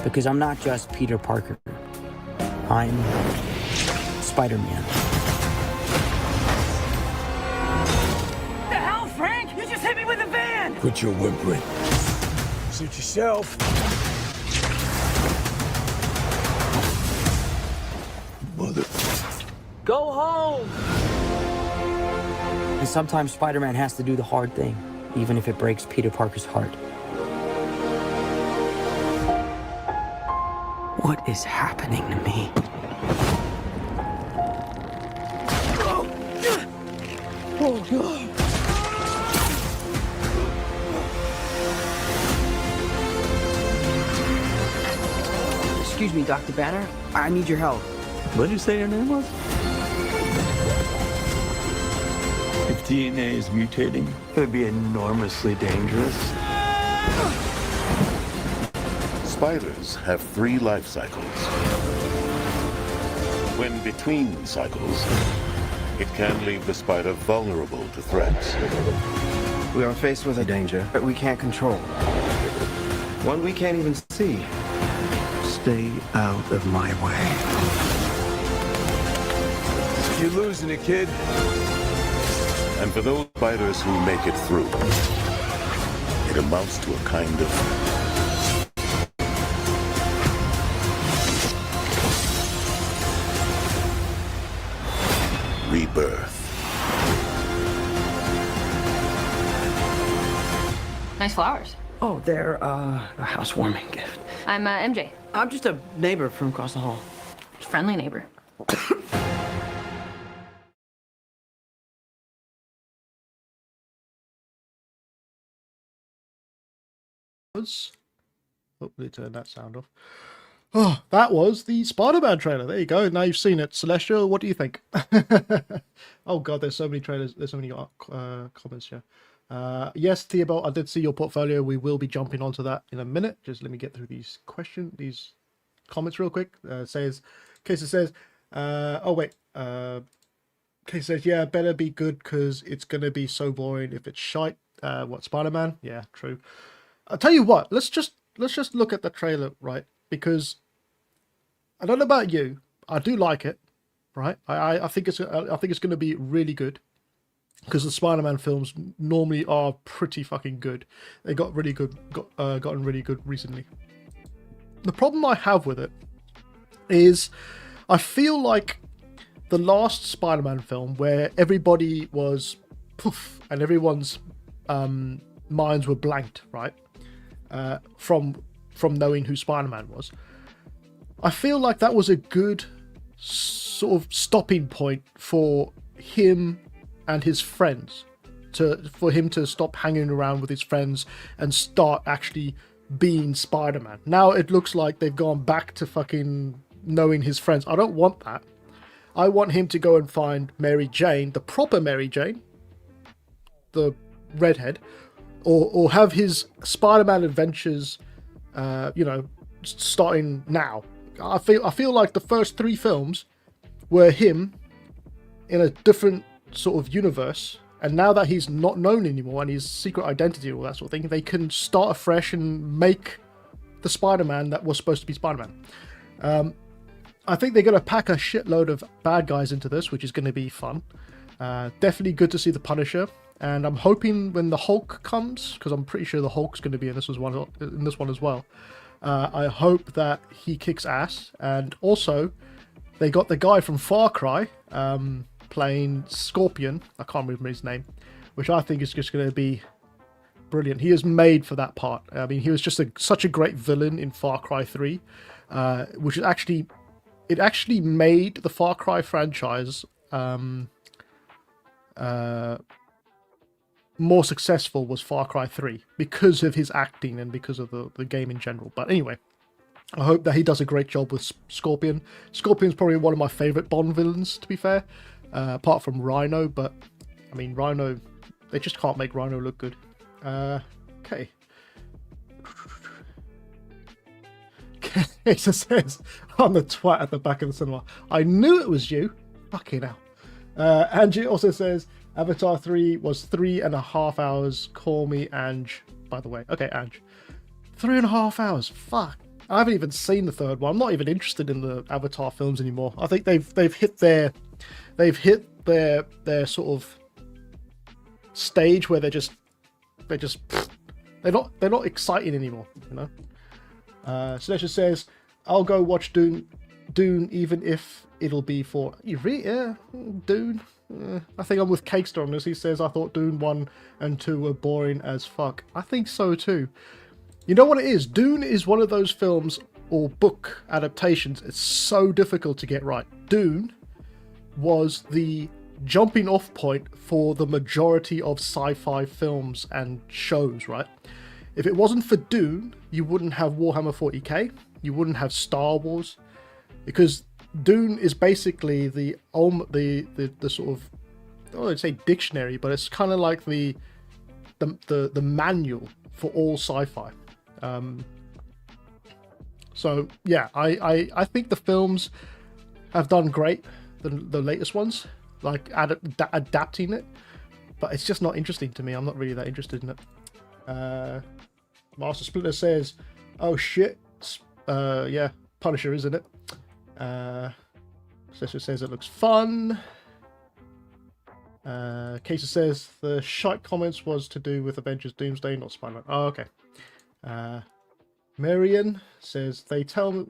Because I'm not just Peter Parker. I'm Spider-Man. The hell, Frank? You just hit me with a van! Quit your whimpering. Suit yourself. Mother. Go home! And sometimes Spider-Man has to do the hard thing, even if it breaks Peter Parker's heart. What is happening to me? Oh, God. Excuse me, Dr. Banner. I need your help. What did you say your name was? If DNA is mutating, it would be enormously dangerous. Spiders have 3 life cycles. When between cycles, it can leave the spider vulnerable to threats. We are faced with a danger that we can't control. One we can't even see. Stay out of my way. You're losing it, kid. And for those spiders who make it through, it amounts to a kind of rebirth. Nice flowers. Oh, they're, a housewarming gift. I'm MJ. I'm just a neighbor from across the hall. Friendly neighbor. Hopefully turn that sound off. Oh, that was the Spider-Man trailer. There you go. Now you've seen it. Celestial, what do you think? Oh god, there's so many trailers. There's so many comments here. Yes, Theobald, I did see your portfolio. We will be jumping onto that in a minute. Just let me get through these comments real quick. Casey says, Casey says, yeah, better be good because it's gonna be so boring if it's shite. What, Spider-Man? Yeah, true. I'll tell you what. Let's just look at the trailer, right? Because I don't know about you, I do like it, right? I think it's going to be really good because the Spider-Man films normally are pretty fucking good. They got really good, gotten really good recently. The problem I have with it is I feel like the last Spider-Man film where everybody was poof and everyone's minds were blanked, right? From knowing who Spider-Man was. I feel like that was a good sort of stopping point for him and his friends, for him to stop hanging around with his friends and start actually being Spider-Man. Now it looks like they've gone back to fucking knowing his friends. I don't want that. I want him to go and find Mary Jane, the proper Mary Jane, the redhead, or have his Spider-Man adventures starting now. I feel like the first 3 films were him in a different sort of universe, and now that he's not known anymore and his secret identity and all that sort of thing, they can start afresh and make the Spider-Man that was supposed to be Spider-Man. I think they're going to pack a shitload of bad guys into this, which is going to be fun. Definitely good to see the Punisher. And I'm hoping when the Hulk comes, because I'm pretty sure the Hulk's going to be in this one as well. I hope that he kicks ass. And also, they got the guy from Far Cry playing Scorpion. I can't remember his name, which I think is just going to be brilliant. He is made for that part. I mean, he was just such a great villain in Far Cry 3, which is actually made the Far Cry franchise more successful was Far Cry 3 because of his acting and because of the game in general. But anyway, I hope that he does a great job with Scorpion. Scorpion's probably one of my favourite Bond villains, to be fair, apart from Rhino. But, I mean, Rhino, they just can't make Rhino look good. Okay. It says, I'm the twat at the back of the cinema. I knew it was you. Fucking hell. Angie also says Avatar 3 was 3.5 hours. Call me Ange, by the way. Okay, Ange. 3.5 hours. Fuck. I haven't even seen the third one. I'm not even interested in the Avatar films anymore. I think they've hit their sort of stage where they're not exciting anymore, you know. Celestia says, I'll go watch Dune even if it'll be for Dune. I think I'm with Cakester on this. He says, I thought Dune 1 and 2 were boring as fuck. I think so too. You know what it is? Dune is one of those films or book adaptations. It's so difficult to get right. Dune was the jumping off point for the majority of sci-fi films and shows, right? If it wasn't for Dune, you wouldn't have Warhammer 40k, you wouldn't have Star Wars, because Dune is basically the sort of, I don't want to say dictionary, but it's kind of like the manual for all sci-fi. So yeah, I think the films have done great, the latest ones, like adapting it, but it's just not interesting to me. I'm not really that interested in it. Master Splinter says, oh shit, yeah, Punisher, isn't it? Cesar says it looks fun. Casey says the shite comments was to do with Avengers Doomsday, not Spider-Man. Oh, okay. Marion says they tell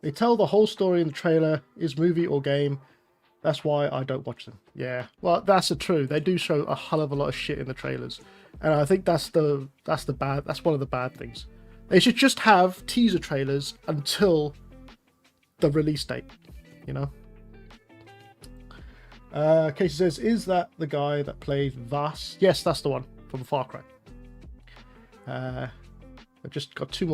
the whole story in the trailer is movie or game. That's why I don't watch them. Yeah, well, that's the truth. They do show a hell of a lot of shit in the trailers, and I think that's one of the bad things. They should just have teaser trailers until the release date, you know. Casey says, is that the guy that played Vas? Yes, that's the one from Far Cry. I've just got two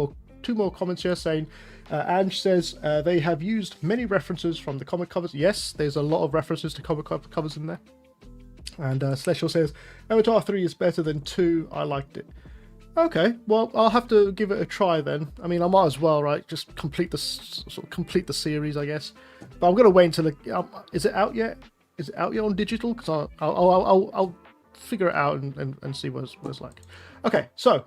more comments here saying, Ange says they have used many references from the comic covers. Yes, there's a lot of references to comic covers in there. And Celestial says Avatar 3 is better than 2. I liked it. Okay, well, I'll have to give it a try then. I mean, I might as well, right? Just complete the series, I guess. But I'm gonna wait until is it out yet? Is it out yet on digital? Because I'll figure it out and see what it's like. Okay, so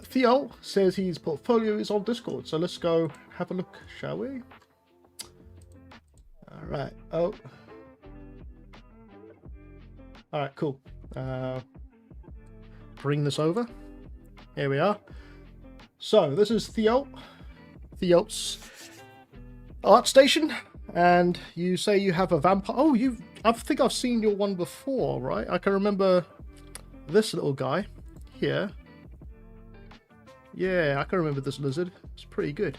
Theo says his portfolio is on Discord, so let's go have a look, shall we? All right. Oh. All right. Cool. Bring this over. Here we are. So this is Theo's art station, and you say you have a vampire. Oh, I think I've seen your one before, right? I can remember this little guy here. Yeah, I can remember this lizard. It's pretty good.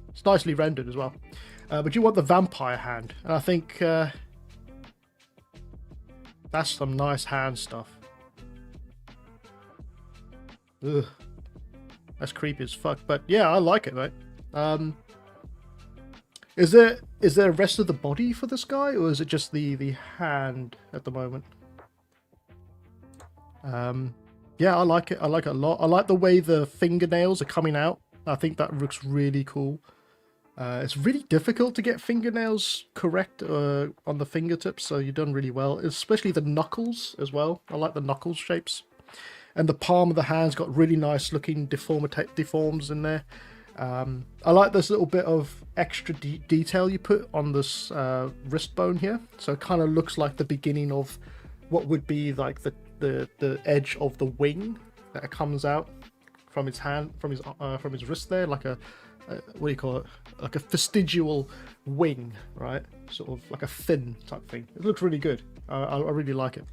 It's nicely rendered as well. But you want the vampire hand, and I think that's some nice hand stuff. Ugh, that's creepy as fuck. But yeah, I like it, mate. Is there a rest of the body for this guy, or is it just the hand at the moment? Yeah, I like it. I like it a lot. I like the way the fingernails are coming out. I think that looks really cool. It's really difficult to get fingernails correct on the fingertips, so you've done really well. Especially the knuckles as well. I like the knuckles shapes. And the palm of the hand's got really nice looking deforms in there. I like this little bit of extra detail you put on this wrist bone here. So it kind of looks like the beginning of what would be like the edge of the wing that comes out from his hand, from his wrist there, like a what do you call it? Like a vestigial wing, right? Sort of like a fin type thing. It looks really good. I really like it.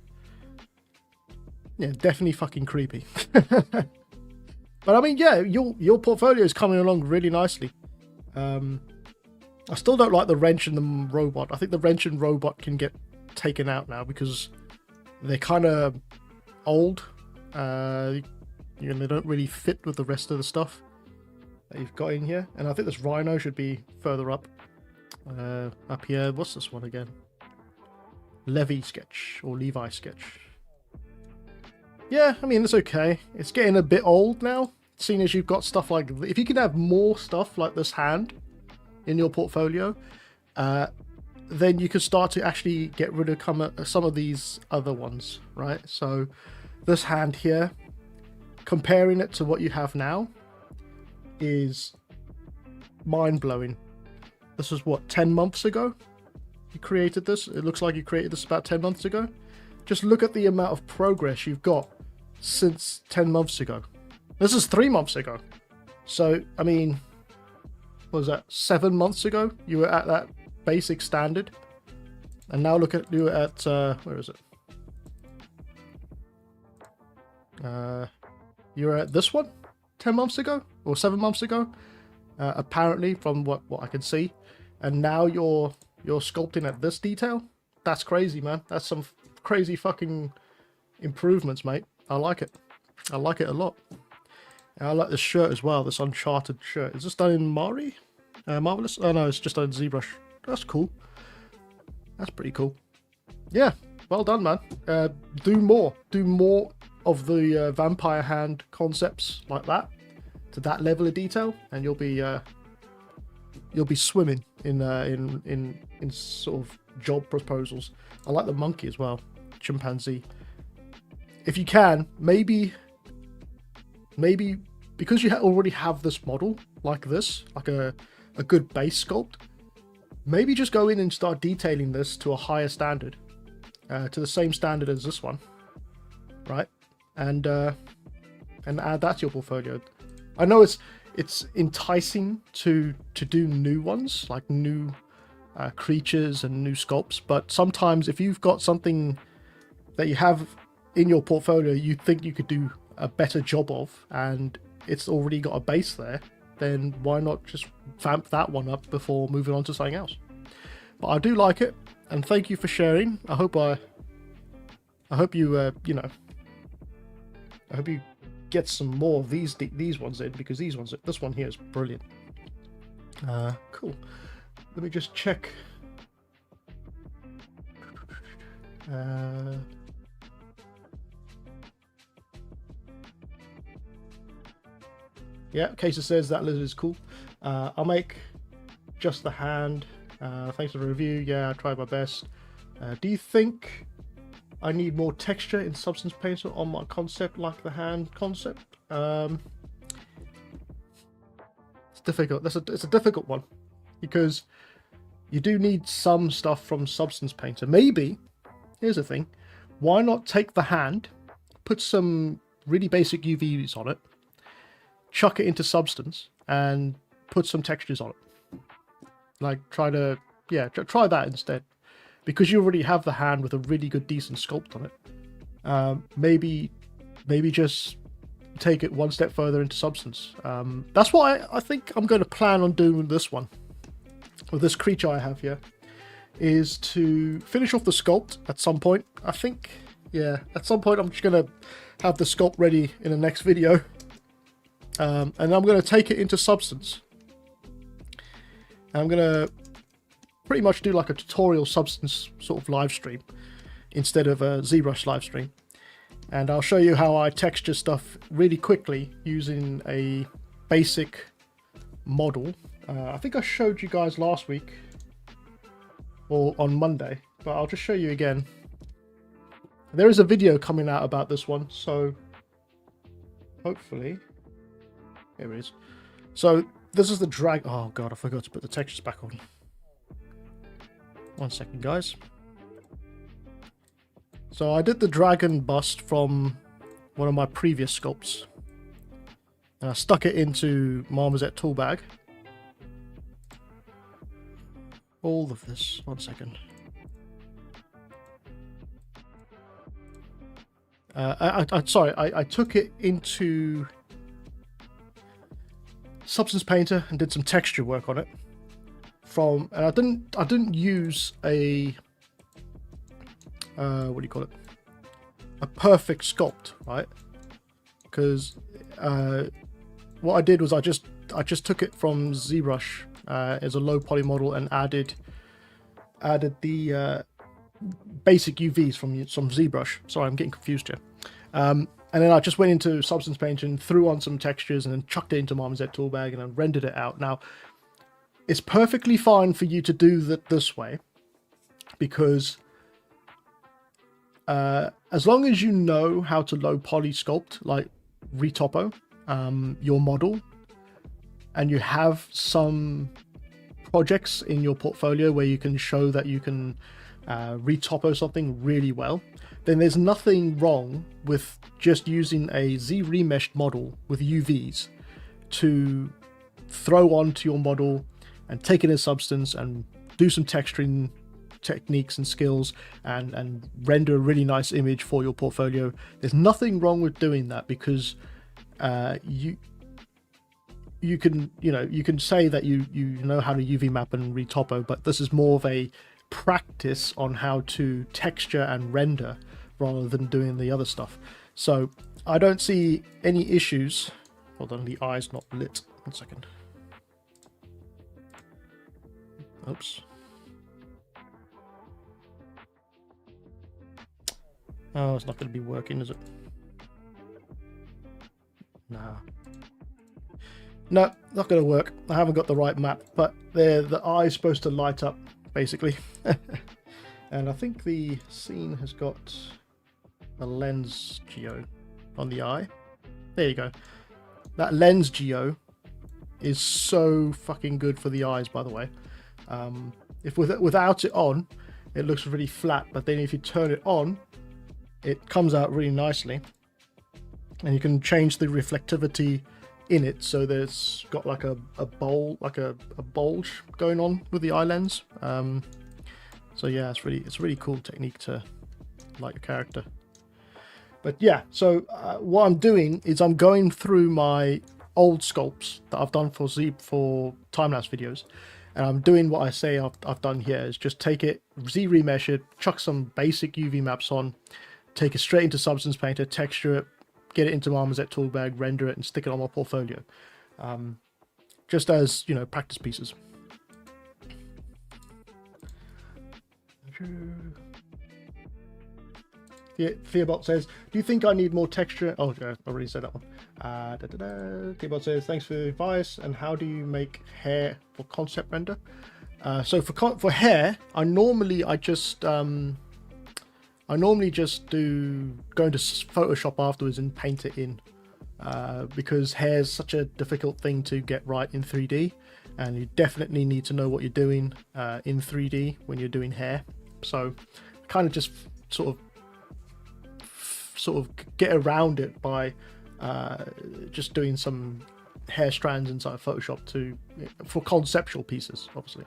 Yeah, definitely fucking creepy. But I mean, yeah, your portfolio is coming along really nicely. I still don't like the wrench and the robot. I think the wrench and robot can get taken out now because they're kind of old. They don't really fit with the rest of the stuff that you've got in here. And I think this rhino should be further up. Up here. What's this one again? Levi sketch or Levi sketch. Yeah, I mean, it's okay. It's getting a bit old now, seeing as you've got stuff like... If you can have more stuff like this hand in your portfolio, then you can start to actually get rid of some of these other ones, right? So this hand here, comparing it to what you have now, is mind-blowing. This was what, 10 months ago you created this? It looks like you created this about 10 months ago. Just look at the amount of progress you've got since 10 months ago. This is 3 months ago. So, I mean, what was that, 7 months ago you were at that basic standard, and now look at you at where is it? You were at this one 10 months ago or 7 months ago, apparently, from what I can see, and now you're sculpting at this detail. That's crazy, man. That's some crazy fucking improvements, mate. I like it. I like it a lot. And I like this shirt as well, this Uncharted shirt. Is this done in Marvelous? Oh no, it's just done in ZBrush. That's cool. That's pretty cool. Yeah, well done, man. Do more of the vampire hand concepts like that, to that level of detail, and you'll be swimming in sort of job proposals. I like the monkey as well, chimpanzee. If you can, maybe because you already have this model like this, like a good base sculpt, maybe just go in and start detailing this to a higher standard, to the same standard as this one, right? And add that to your portfolio. I know it's enticing to do new ones, like new creatures and new sculpts, but sometimes if you've got something that you have in your portfolio you think you could do a better job of, and it's already got a base there, then why not just vamp that one up before moving on to something else? But I do like it, and thank you for sharing. I hope you you know, I hope you get some more of these ones in, because this one here is brilliant. Cool. Let me just check. Yeah, Casey says that lizard is cool. I'll make just the hand. Thanks for the review. Yeah, I tried my best. Do you think I need more texture in Substance Painter on my concept, like the hand concept? It's difficult. It's a difficult one, because you do need some stuff from Substance Painter. Maybe, here's the thing, why not take the hand, put some really basic UVs on it, chuck it into Substance, and put some textures on it. Like, try that instead. Because you already have the hand with a really good, decent sculpt on it. Maybe just take it one step further into Substance. That's what I think I'm going to plan on doing with this one. With this creature I have here, is to finish off the sculpt at some point. I think, yeah, at some point I'm just going to have the sculpt ready in the next video. And I'm going to take it into Substance. And I'm going to pretty much do like a tutorial Substance sort of live stream instead of a ZBrush live stream. And I'll show you how I texture stuff really quickly using a basic model. I think I showed you guys last week or on Monday, but I'll just show you again. There is a video coming out about this one, so hopefully, here it is. So this is the drag. Oh god, I forgot to put the textures back on. 1 second, guys. So I did the dragon bust from one of my previous sculpts, and I stuck it into Marmoset tool bag. All of this. 1 second. I took it into Substance Painter and did some texture work on it. And I didn't use a what do you call it? A perfect sculpt, right? Because what I did was I just took it from ZBrush as a low poly model and added the basic UVs from ZBrush. Sorry, I'm getting confused here. And then I just went into Substance Painter and threw on some textures and then chucked it into Marmoset tool bag and then rendered it out. Now, it's perfectly fine for you to do that this way, because as long as you know how to low poly sculpt, like retopo your model, and you have some projects in your portfolio where you can show that you can retopo something really well, then there's nothing wrong with just using a Z-remeshed model with UVs to throw onto your model and take it in substance and do some texturing techniques and skills and render a really nice image for your portfolio. There's nothing wrong with doing that, because you can, you can say that you know how to UV map and retopo, but this is more of a practice on how to texture and render rather than doing the other stuff. So I don't see any issues. Hold on, the eye's not lit. 1 second. Oops. Oh, it's not going to be working, is it? Nah. No, not going to work. I haven't got the right map, but the eye's supposed to light up, basically. And I think the scene has got a lens geo on the eye. There you go. That lens geo is so fucking good for the eyes, by the way. If without it on, it looks really flat, but then if you turn it on, it comes out really nicely. And you can change the reflectivity in it, so there's got like a bulge going on with the eye lens. So yeah, it's a really cool technique to light your character. But yeah, so what I'm doing is I'm going through my old sculpts that I've done for time-lapse videos, and I'm doing what I say I've done here, is just take it, Z-remesh it, chuck some basic UV maps on, take it straight into Substance Painter, texture it, get it into Marmoset Toolbag, render it, and stick it on my portfolio. Just as, practice pieces. Fearbot says, do you think I need more texture? Oh, I already said that one. Fearbot says, thanks for the advice. And how do you make hair for concept render? So for hair, I normally just go into Photoshop afterwards and paint it in, because hair is such a difficult thing to get right in 3D, and you definitely need to know what you're doing in 3D when you're doing hair. So I kind of just sort of get around it by just doing some hair strands inside Photoshop for conceptual pieces, obviously.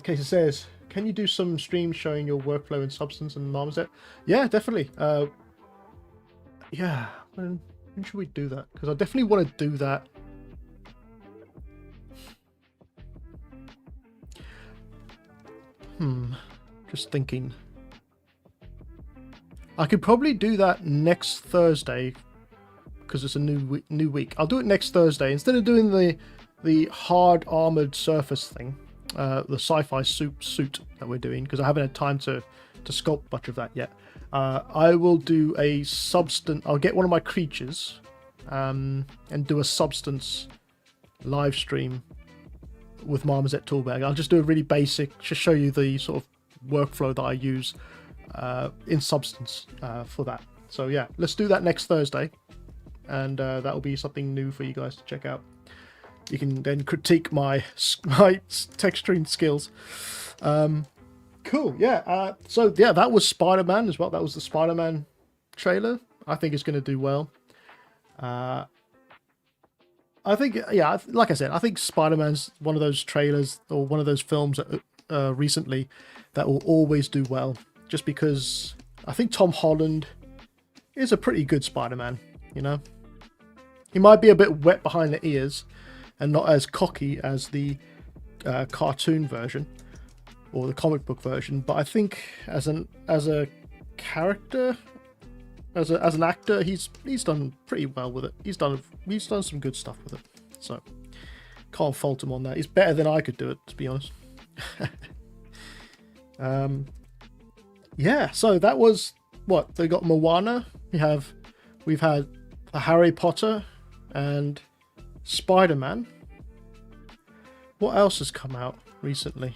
Casey says, can you do some streams showing your workflow in Substance and Marmoset? Yeah, definitely. Yeah, when should we do that? Because I definitely want to do that. Just thinking. I could probably do that next Thursday, because it's a new week. I'll do it next Thursday instead of doing the hard armored surface thing, the sci-fi suit that we're doing, because I haven't had time to sculpt much of that yet. I will do a substance. I'll get one of my creatures and do a Substance live stream with Marmoset Toolbag. I'll just do a really basic, just show you the sort of workflow that I use in Substance for that. So yeah, let's do that next Thursday, and that will be something new for you guys to check out. You can then critique my texturing skills. Cool, yeah. So yeah, that was Spider-Man as well. That was the Spider-Man trailer. I think it's going to do well. I think, yeah, like I said, I think Spider-Man's one of those trailers or one of those films that, recently that will always do well, just because I think Tom Holland is a pretty good Spider-Man, He might be a bit wet behind the ears and not as cocky as the cartoon version or the comic book version, but I think as a character, as an actor, he's done pretty well with it. He's done some good stuff with it, so can't fault him on that. He's better than I could do it, to be honest. Yeah, so that was what they got. Moana. We've had Harry Potter and Spider-Man. What else has come out recently?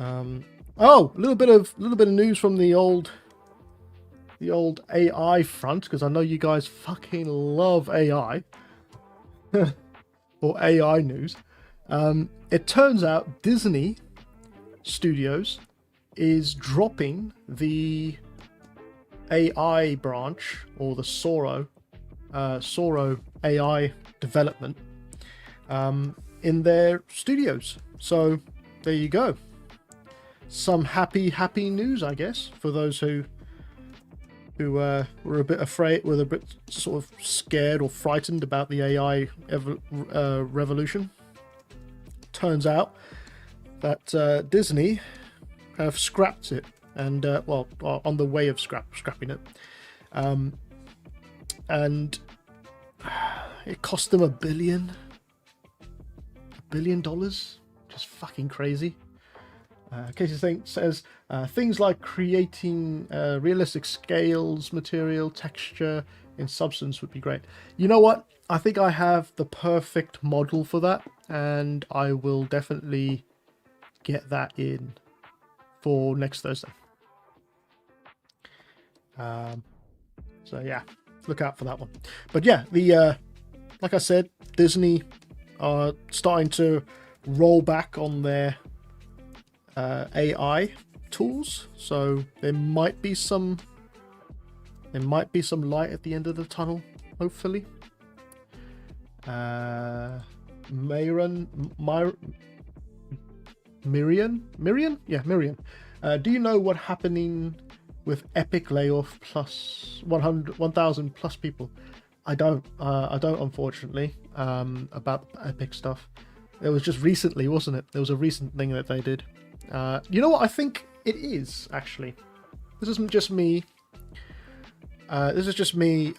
Oh, a little bit of news from the old AI front, because I know you guys fucking love AI or AI news. It turns out Disney Studios is dropping the AI branch, or the Soro AI development in their studios. So there you go. Some happy news, I guess, for those who were a bit afraid, were a bit sort of scared or frightened about the AI revolution. Turns out that Disney have scrapped it, and well, are on the way of scrapping it, and it cost them $1 billion, just fucking crazy. Casey says things like creating realistic scales, material, texture in Substance would be great. You know what? I think I have the perfect model for that, and I will definitely get that in for next Thursday. So yeah, look out for that one. But yeah, the like I said, Disney are starting to roll back on their AI tools, so there might be some light at the end of the tunnel, hopefully. Miriam? Yeah, Miriam. Do you know what happening with Epic layoff plus 1,000 plus people? I don't unfortunately, about Epic stuff. It was just recently, wasn't it? There was a recent thing that they did. You know what? I think it is, actually. This isn't just me. This is just me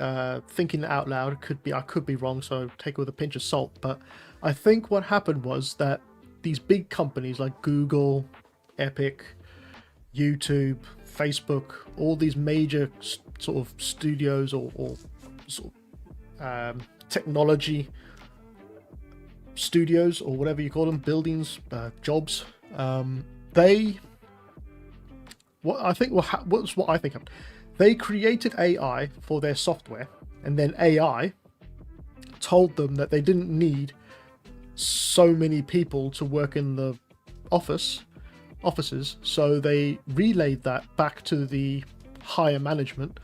thinking out loud. I could be wrong, so take it with a pinch of salt. But I think what happened was that these big companies like Google, Epic, YouTube, Facebook, all these major sort of studios or sort of technology studios, or whatever you call them, buildings, jobs. What I think happened. They created AI for their software, and then AI told them that they didn't need so many people to work in the offices, so they relayed that back to the higher management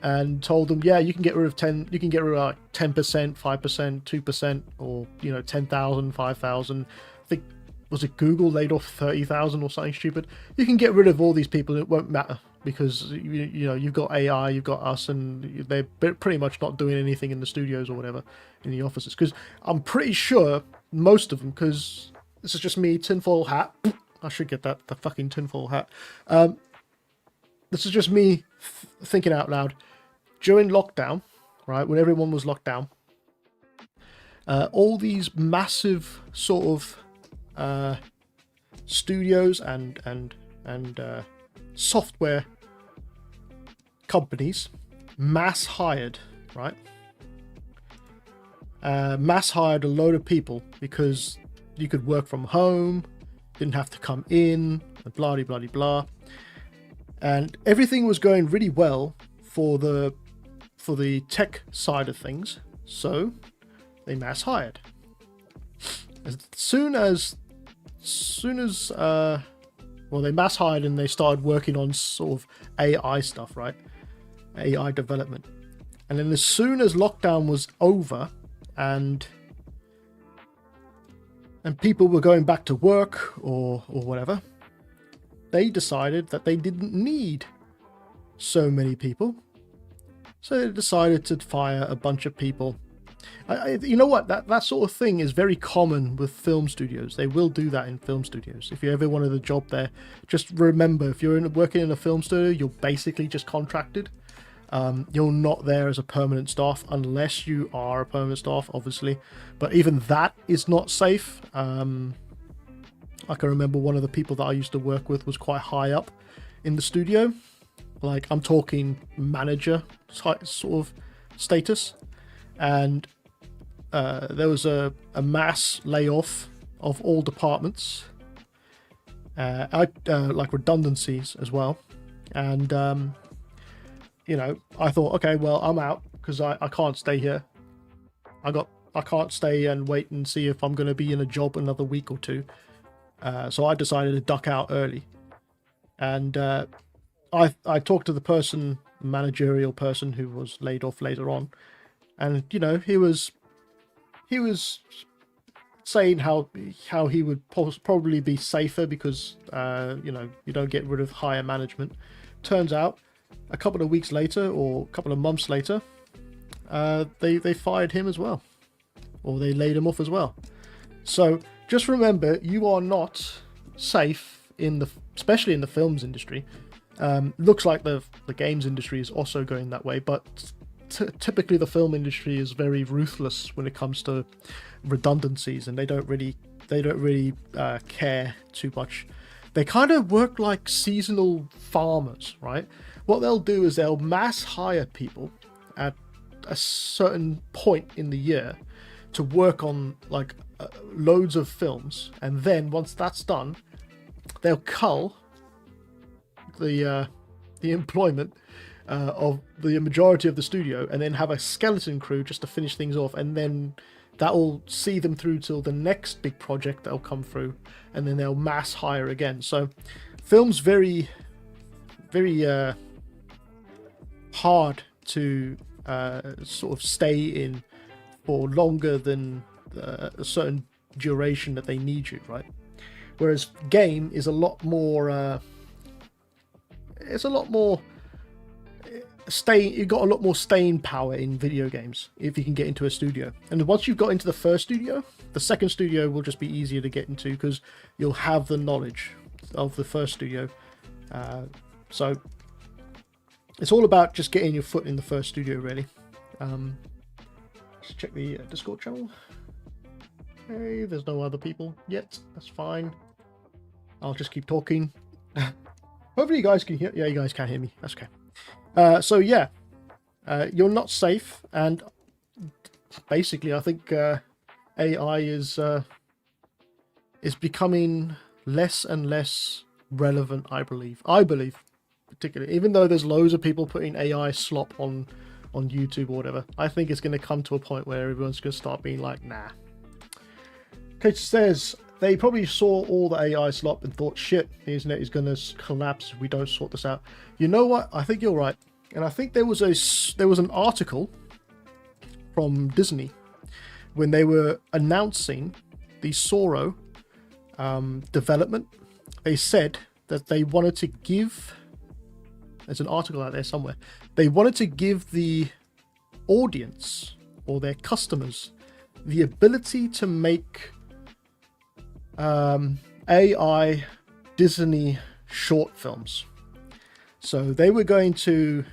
and told them, yeah, you can get rid of 10%, 5%, 2%, or 10,000, 5,000. I think, was it Google laid off 30,000 or something stupid? You can get rid of all these people, it won't matter, because you've got AI, you've got us, and they're pretty much not doing anything in the studios or whatever in the offices. Because I'm pretty sure most of them, because this is just me, tinfoil hat. I should get the fucking tinfoil hat. This is just me thinking out loud. During lockdown, right, when everyone was locked down, all these massive sort of studios and software companies mass hired a load of people, because you could work from home, didn't have to come in, and blah blah blah blah, and everything was going really well for the tech side of things. So they mass hired. As soon as they mass hired, and they started working on sort of AI stuff, right? AI development. And then as soon as lockdown was over and people were going back to work or whatever, they decided that they didn't need so many people. So they decided to fire a bunch of people. You know what? That sort of thing is very common with film studios. They will do that in film studios. If you ever wanted a job there, just remember, if you're working in a film studio, you're basically just contracted. You're not there as a permanent staff, unless you are a permanent staff, obviously. But even that is not safe. I can remember one of the people that I used to work with was quite high up in the studio. Like, I'm talking manager sort of status. And there was a mass layoff of all departments. like redundancies as well. And you know, I thought, okay, well, I'm out because I can't stay here. I can't stay and wait and see if I'm going to be in a job another week or two. So I decided to duck out early. And I talked to the managerial person who was laid off later on, and you know, he was saying how he would probably be safer because you know, you don't get rid of higher management. Turns out a couple of weeks later or a couple of months later, they fired him as well, or they laid him off as well. So just remember, you are not safe especially in the films industry. Looks like the games industry is also going that way, but typically the film industry is very ruthless when it comes to redundancies, and they don't really care too much. They kind of work like seasonal farmers, right? What they'll do is they'll mass hire people at a certain point in the year to work on like loads of films, and then once that's done, they'll cull the employment of the majority of the studio, and then have a skeleton crew just to finish things off, and then that will see them through till the next big project that'll come through, and then they'll mass hire again. So film's very hard to sort of stay in for longer than a certain duration that they need you, right? Whereas game is a lot more you've got a lot more staying power in video games if you can get into a studio. And once you've got into the first studio, the second studio will just be easier to get into because you'll have the knowledge of the first studio. So it's all about just getting your foot in the first studio, really. Let's check the Discord channel. Hey, there's no other people yet. That's fine. I'll just keep talking. Hopefully you guys can hear. Yeah, you guys can't hear me. That's okay. So yeah, you're not safe, and basically, I think AI is becoming less and less relevant. I believe, particularly, even though there's loads of people putting AI slop on YouTube or whatever, I think it's going to come to a point where everyone's going to start being like, nah. Kate says they probably saw all the AI slop and thought, shit, the internet is going to collapse if we don't sort this out. You know what? I think you're right. And I think there was an article from Disney when they were announcing the Sora development. They said that they wanted to give, there's an article out there somewhere, they wanted to give the audience or their customers the ability to make AI Disney short films. So they were going to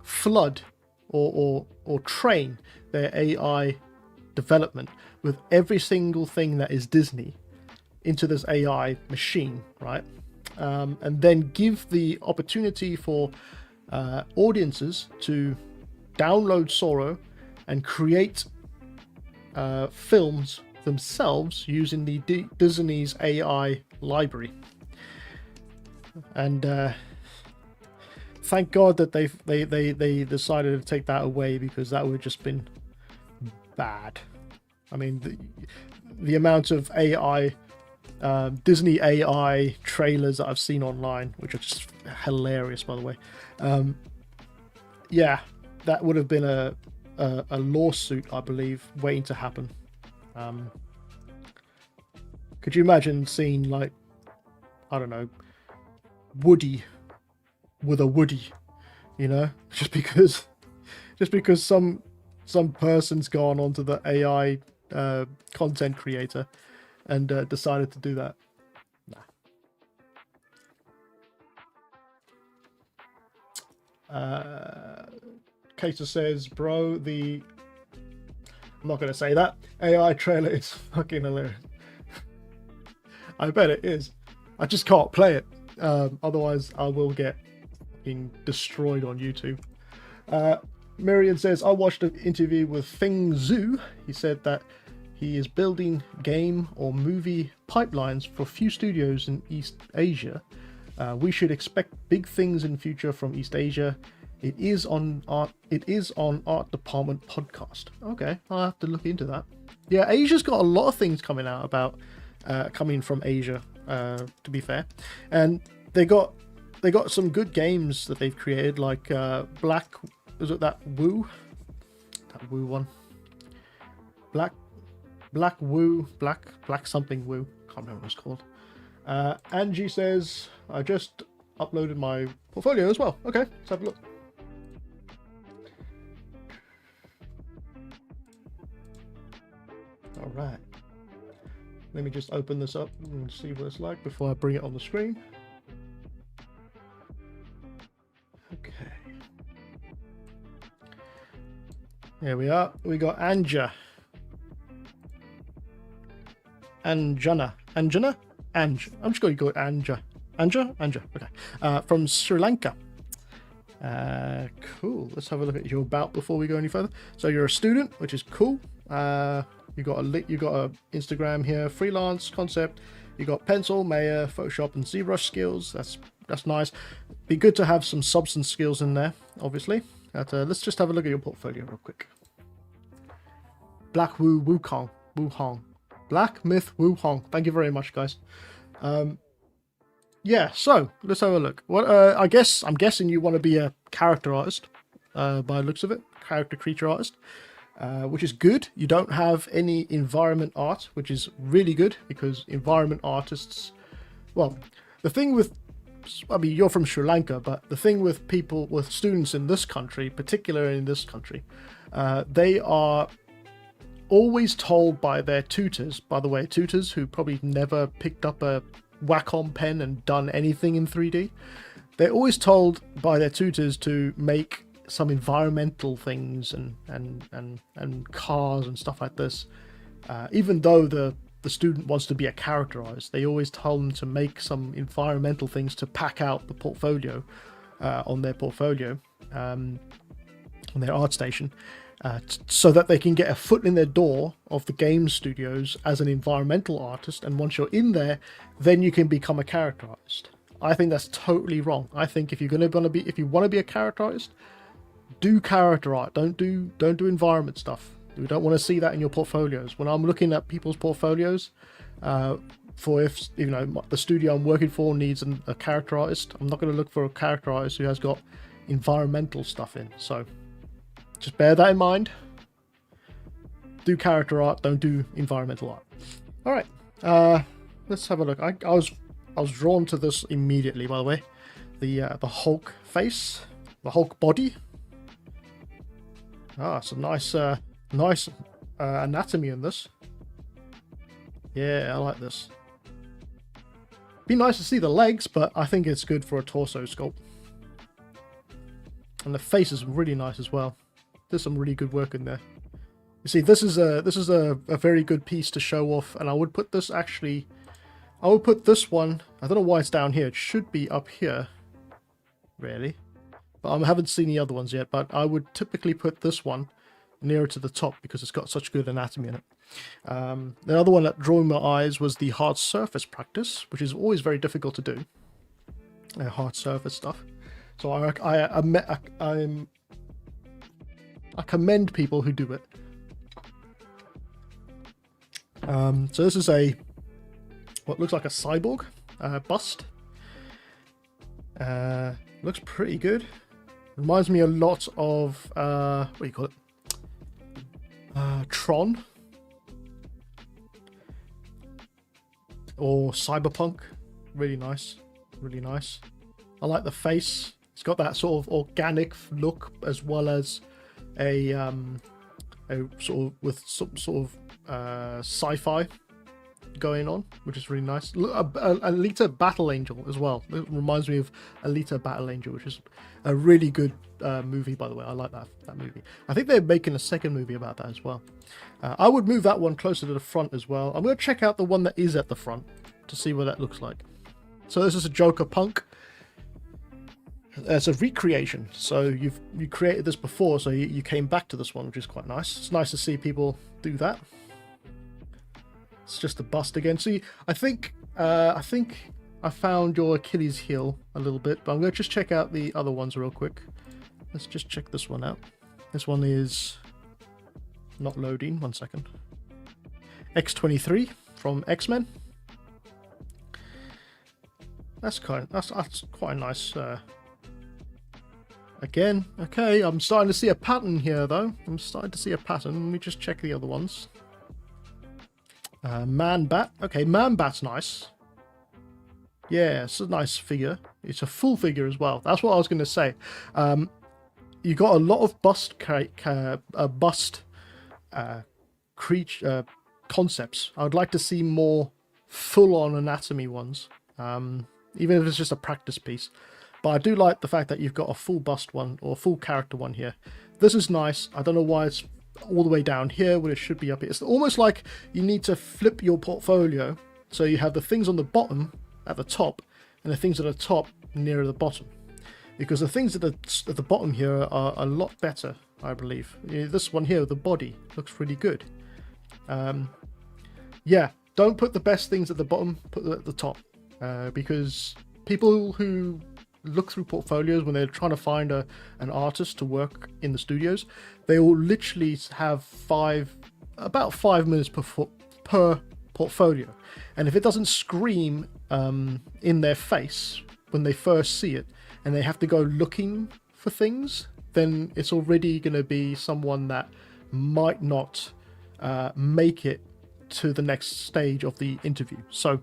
flood or train their AI development with every single thing that is Disney into this AI machine, right? And then give the opportunity for audiences to download Sora and create films themselves using the Disney's AI library. And thank God that they decided to take that away, because that would have just been bad. I mean, the amount of AI Disney AI trailers that I've seen online, which are just hilarious, by the way. Yeah, that would have been a lawsuit, I believe, waiting to happen. Could you imagine seeing, like, I don't know, Woody with a Woody, you know, just because some person's gone onto the AI content creator and decided to do that. Nah. Cater says, bro, I'm not going to say that. AI trailer is fucking hilarious. I bet it is. I just can't play it. Otherwise, I will get fucking destroyed on YouTube. Miriam says, I watched an interview with Feng Zhu. He said that He is building game or movie pipelines for few studios in East Asia. We should expect big things in future from East Asia. It is on art department podcast. Okay, I'll have to look into that. Yeah, Asia's got a lot of things coming out about coming from Asia, to be fair. And they got some good games that they've created, like Black, is it that Woo? That Woo one. Black something Woo. Can't remember what it's called. Angie says, I just uploaded my portfolio as well. Okay, let's have a look. All right. Let me just open this up and see what it's like before I bring it on the screen. Okay. Here we are. We got Anjana. I'm just going to go with Anja. Okay. From Sri Lanka. Cool. Let's have a look at your about before we go any further. So you're a student, which is cool. You got a Instagram here, freelance concept. You got pencil, Maya, Photoshop, and ZBrush skills. That's nice. Be good to have some substance skills in there, obviously. Let's just have a look at your portfolio real quick. Black Wukong. Black Myth Wuhong. Thank you very much, guys. Yeah, so let's have a look. What I'm guessing you want to be a character artist, by the looks of it, character creature artist, which is good. You don't have any environment art, which is really good because environment artists. Well, the thing with, I mean, you're from Sri Lanka, but the thing with students in this country, particularly in this country, they are always told by their tutors, by the way, tutors who probably never picked up a Wacom pen and done anything in 3D, they're always told by their tutors to make some environmental things and cars and stuff like this. Even though the student wants to be a character artist, they always tell them to make some environmental things to pack out the portfolio, on their portfolio, on their art station. So that they can get a foot in their door of the game studios as an environmental artist, and once you're in there, then you can become a character artist. I think that's totally wrong. I think if you want to be a character artist, do character art. Don't do environment stuff. We don't want to see that in your portfolios. When I'm looking at people's portfolios, for if the studio I'm working for needs a character artist, I'm not going to look for a character artist who has got environmental stuff in. So just bear that in mind. Do character art, don't do environmental art. All right, let's have a look. I was drawn to this immediately. By the way, the Hulk face, the Hulk body. Some nice anatomy in this. Yeah, I like this. Be nice to see the legs, but I think it's good for a torso sculpt. And the face is really nice as well. There's some really good work in there. You see, this is a very good piece to show off, and I would put this one, I don't know why it's down here, it should be up here, really. But I haven't seen the other ones yet, but I would typically put this one nearer to the top because it's got such good anatomy in it. The other one that drew my eyes was the hard surface practice, which is always very difficult to do. Hard surface stuff. So I commend people who do it. So this is what looks like a cyborg bust. Looks pretty good. Reminds me a lot of what do you call it? Tron or Cyberpunk. Really nice, really nice. I like the face. It's got that sort of organic look as well as a sort of with some sort of sci-fi going on, which is really nice. Alita Battle Angel as well. It reminds me of Alita Battle Angel, which is a really good movie, by the way. I like that movie. I think they're making a second movie about that as well. I would move that one closer to the front as well. I'm going to check out the one that is at the front to see what that looks like. So this is a Joker Punk. It's a recreation, so you created this before, so you came back to this one, which is quite nice. It's nice to see people do that. It's just a bust again. See, I think I found your Achilles heel a little bit, but I'm going to just check out the other ones real quick. Let's just check this one out. This one is not loading. 1 second. X-23 from X-Men. That's quite a nice. Again, okay. I'm starting to see a pattern here, though. I'm starting to see a pattern. Let me just check the other ones. Man-Bat. Okay, Man-Bat's nice. Yeah, it's a nice figure. It's a full figure as well. That's what I was going to say. You got a lot of bust creature concepts. I would like to see more full-on anatomy ones, even if it's just a practice piece. But I do like the fact that you've got a full bust one or full character one here. This is nice. I don't know why it's all the way down here when it should be up here. It's almost like you need to flip your portfolio so you have the things on the bottom at the top and the things at the top nearer the bottom, because the things at the bottom here are a lot better, I believe. This one here, the body, looks pretty good. Yeah, don't put the best things at the bottom, put them at the top, because people who look through portfolios when they're trying to find an artist to work in the studios, they will literally have about 5 minutes per portfolio, and if it doesn't scream in their face when they first see it and they have to go looking for things, then it's already going to be someone that might not make it to the next stage of the interview. So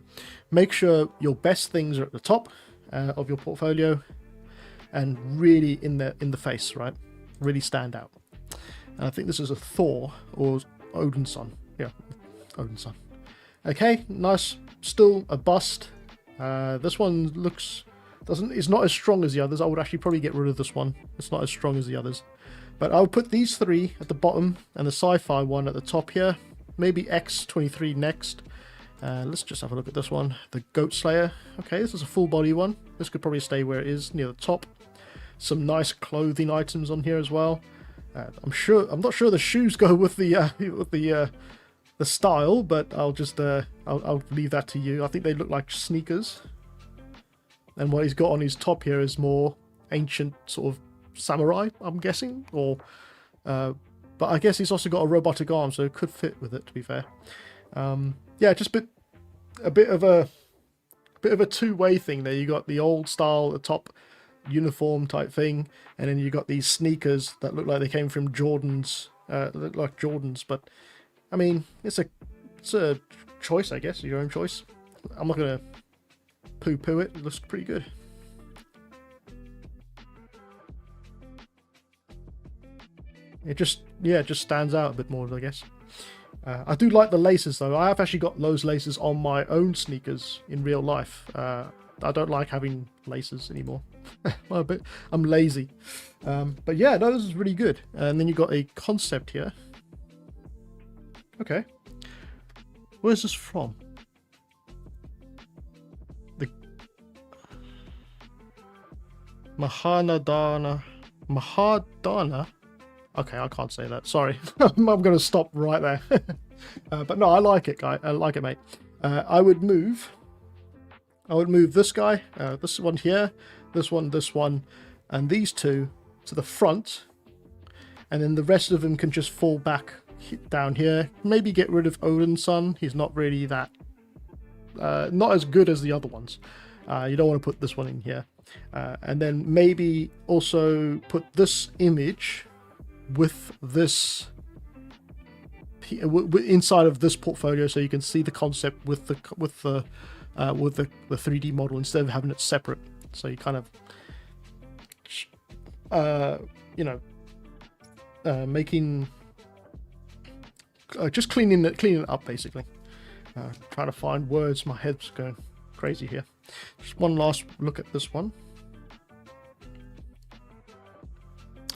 make sure your best things are at the top of your portfolio and really in the face, right? Really stand out. And I think this is a Thor or Odin's son. Yeah, Odin's son. Okay, nice. Still a bust. This one is not as strong as the others. I would actually probably get rid of this one. It's not as strong as the others. But I'll put these three at the bottom and the sci-fi one at the top here. Maybe X-23 next. Let's just have a look at this one. The Goat Slayer. Okay, this is a full body one. This could probably stay where it is, near the top. Some nice clothing items on here as well. I'm not sure the shoes go with the style, but I'll just I'll leave that to you. I think they look like sneakers. And what he's got on his top here is more ancient sort of samurai, I'm guessing, or but I guess he's also got a robotic arm, so it could fit with it, to be fair. Yeah, just a bit of a two-way thing there. You got the old style at the top, uniform type thing, and then you got these sneakers that look like they came from Jordans, look like Jordans. But I mean, it's a choice, I guess, your own choice. I'm not gonna poo-poo it. It looks pretty good. It just stands out a bit more, I guess. I do like the laces, though. I have actually got those laces on my own sneakers in real life. I don't like having laces anymore. I'm lazy. But yeah, no, this is really good. And then you got a concept here. Okay. Where's this from? The Mahadana. Okay, I can't say that. Sorry. I'm going to stop right there. But no, I like it, guy. I like it, mate. I would move this guy, this one here, this one, and these two to the front. And then the rest of them can just fall back down here. Maybe get rid of Odin's son. He's not really that... not as good as the other ones. You don't want to put this one in here. And then maybe also put this image with this inside of this portfolio, so you can see the concept with the 3D model instead of having it separate. So you kind of making just cleaning it up, basically. Trying to find words, my head's going crazy here. Just one last look at this one.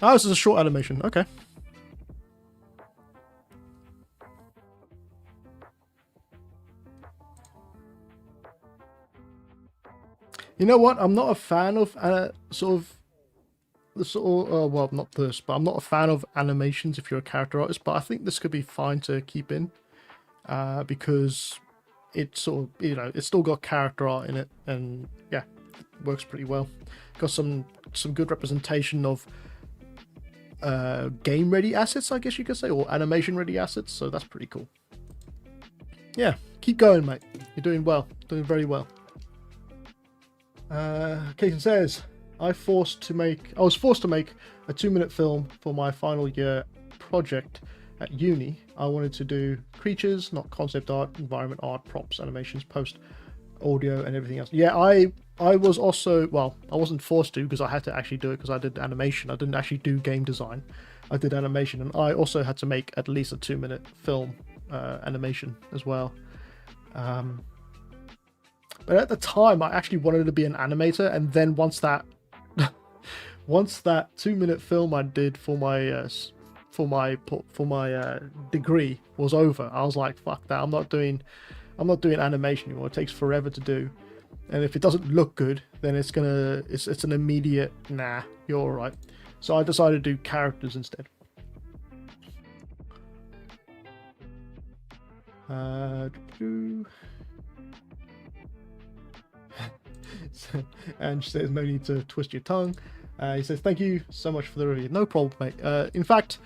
Oh, this is a short animation. Okay. You know what? I'm not a fan of well, not this, but I'm not a fan of animations if you're a character artist. But I think this could be fine to keep in. because it's sort of, you know, it's still got character art in it, and yeah, it works pretty well. Got some good representation of game ready assets, I guess you could say, or animation ready assets, so that's pretty cool. Yeah, keep going, mate. You're doing well, doing very well. Kason says, I was forced to make a 2-minute film for my final year project at uni. I wanted to do creatures, not concept art, environment art, props, animations, post, audio, and everything else. Yeah, I was also, well, I wasn't forced to, because I had to actually do it because I did animation. I didn't actually do game design. I did animation, and I also had to make at least a 2-minute film animation as well. But at the time, I actually wanted to be an animator, and then once that 2-minute film I did for my degree was over, I was like, fuck that, I'm not doing animation anymore. It takes forever to do, and if it doesn't look good, then it's an immediate nah, you're all right. So I decided to do characters instead. And she says, no need to twist your tongue. He says, thank you so much for the review. No problem, mate. In fact,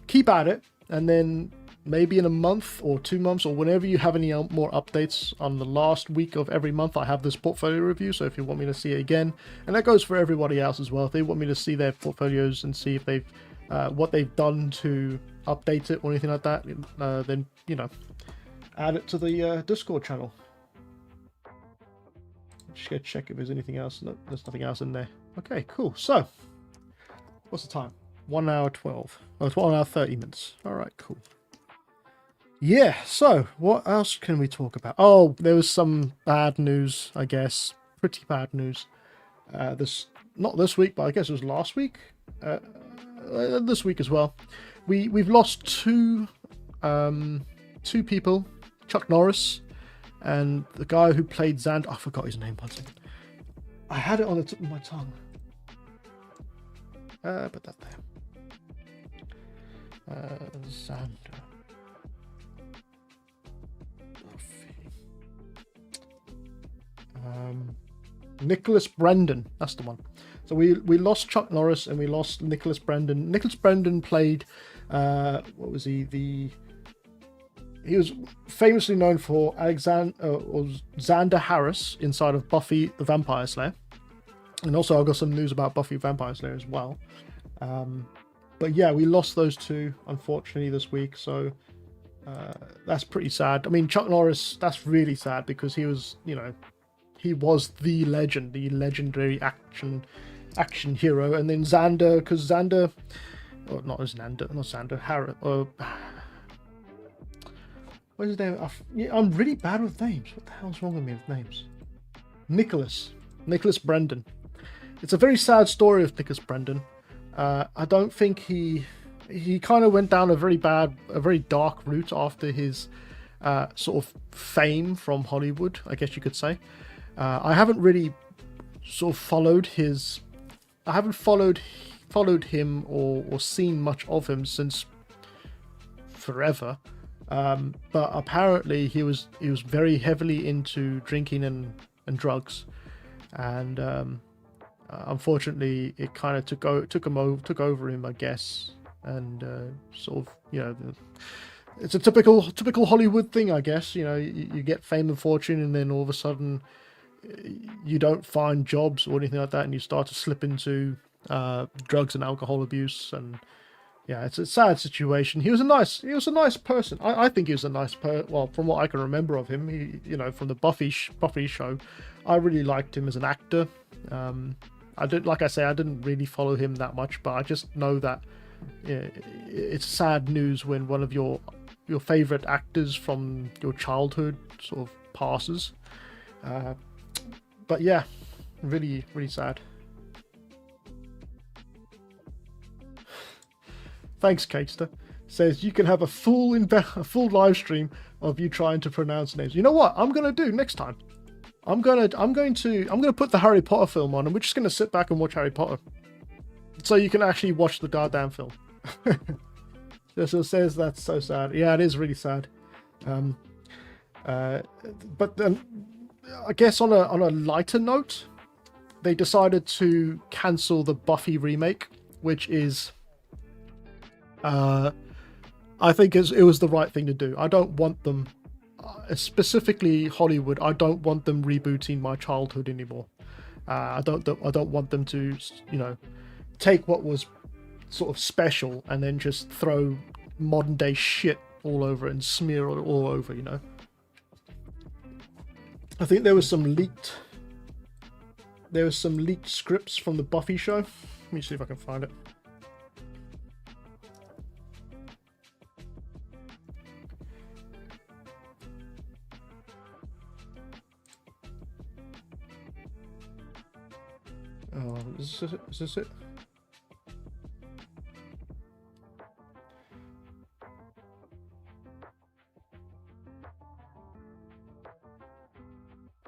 keep at it, and then maybe in a month or 2 months, or whenever you have any more updates on the last week of every month, I have this portfolio review. So if you want me to see it again, and that goes for everybody else as well, if they want me to see their portfolios and see if they've what they've done to update it or anything like that, then, you know, add it to the Discord channel. Just gonna check if there's anything else. No, there's nothing else in there. Okay, cool. So, what's the time? 1 hour 12. Oh, it's 1 hour 30 minutes. All right, cool. Yeah, so what else can we talk about? Oh, there was some bad news, I guess. Pretty bad news. Not this week, but I guess it was last week. This week as well. We've lost two people, Chuck Norris and the guy who played Xander. I forgot his name. 1 second. I had it on the tip of my tongue. Put that there. Xander. Nicholas Brandon. That's the one. So we lost Chuck Norris and we lost Nicholas Brandon. Nicholas Brandon played. What was he? He was famously known for Xander Harris inside of Buffy the Vampire Slayer. And also I've got some news about Buffy the Vampire Slayer as well. But yeah, we lost those two, unfortunately, this week. So that's pretty sad. I mean, Chuck Norris, that's really sad because he was, you know, he was the legend, the legendary action hero. And then Xander, because Xander, or not Xander, Harris, what's his name? I'm really bad with names. What the hell's wrong with me with names? Nicholas Brandon. It's a very sad story of Nicholas Brandon. I don't think he kind of went down a very dark route after his sort of fame from Hollywood, I guess you could say. I haven't really sort of followed him or seen much of him since forever. But apparently he was very heavily into drinking and drugs, and unfortunately it kind of took over him, I guess, and sort of, you know, it's a typical Hollywood thing, I guess. You know, you get fame and fortune, and then all of a sudden you don't find jobs or anything like that, and you start to slip into drugs and alcohol abuse. And yeah, it's a sad situation. He was a nice person. I think he was a nice well, from what I can remember of him, he, you know, from the Buffy show, I really liked him as an actor. I didn't really follow him that much, but I just know that it's sad news when one of your favorite actors from your childhood sort of passes. But yeah, really, really sad. Thanks, Catester. Says you can have a full live stream of you trying to pronounce names. You know what I'm gonna do next time? I'm gonna put the Harry Potter film on, and we're just gonna sit back and watch Harry Potter, so you can actually watch the goddamn film. So it says that's so sad. Yeah, it is really sad. But then, I guess on a lighter note, they decided to cancel the Buffy remake, which is, I think it was the right thing to do. I don't want them, specifically Hollywood, I don't want them rebooting my childhood anymore. I don't want them to, take what was sort of special and then just throw modern day shit all over it and smear it all over, I think there was some leaked scripts from the Buffy show. Let me see if I can find it. Oh, is this it?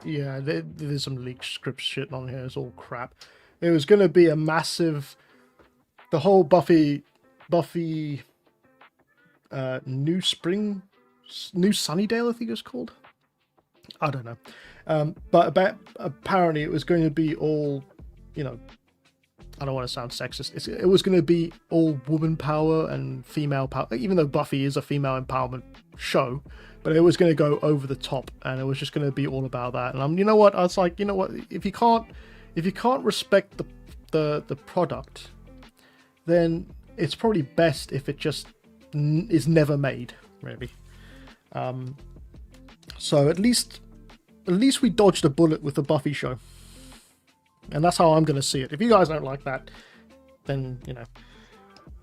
Yeah, there's some leaked script shit on here. It's all crap. It was going to be a massive... The whole Buffy New Sunnydale, I think it's called. I don't know. But apparently it was going to be all, I don't want to sound sexist. It was going to be all woman power and female power, even though Buffy is a female empowerment show. But it was going to go over the top, and it was just going to be all about that. And you know what? I was like, you know what? If you can't respect the product, then it's probably best if it just is never made, maybe. So at least we dodged a bullet with the Buffy show, and that's how I'm going to see it. If you guys don't like that, then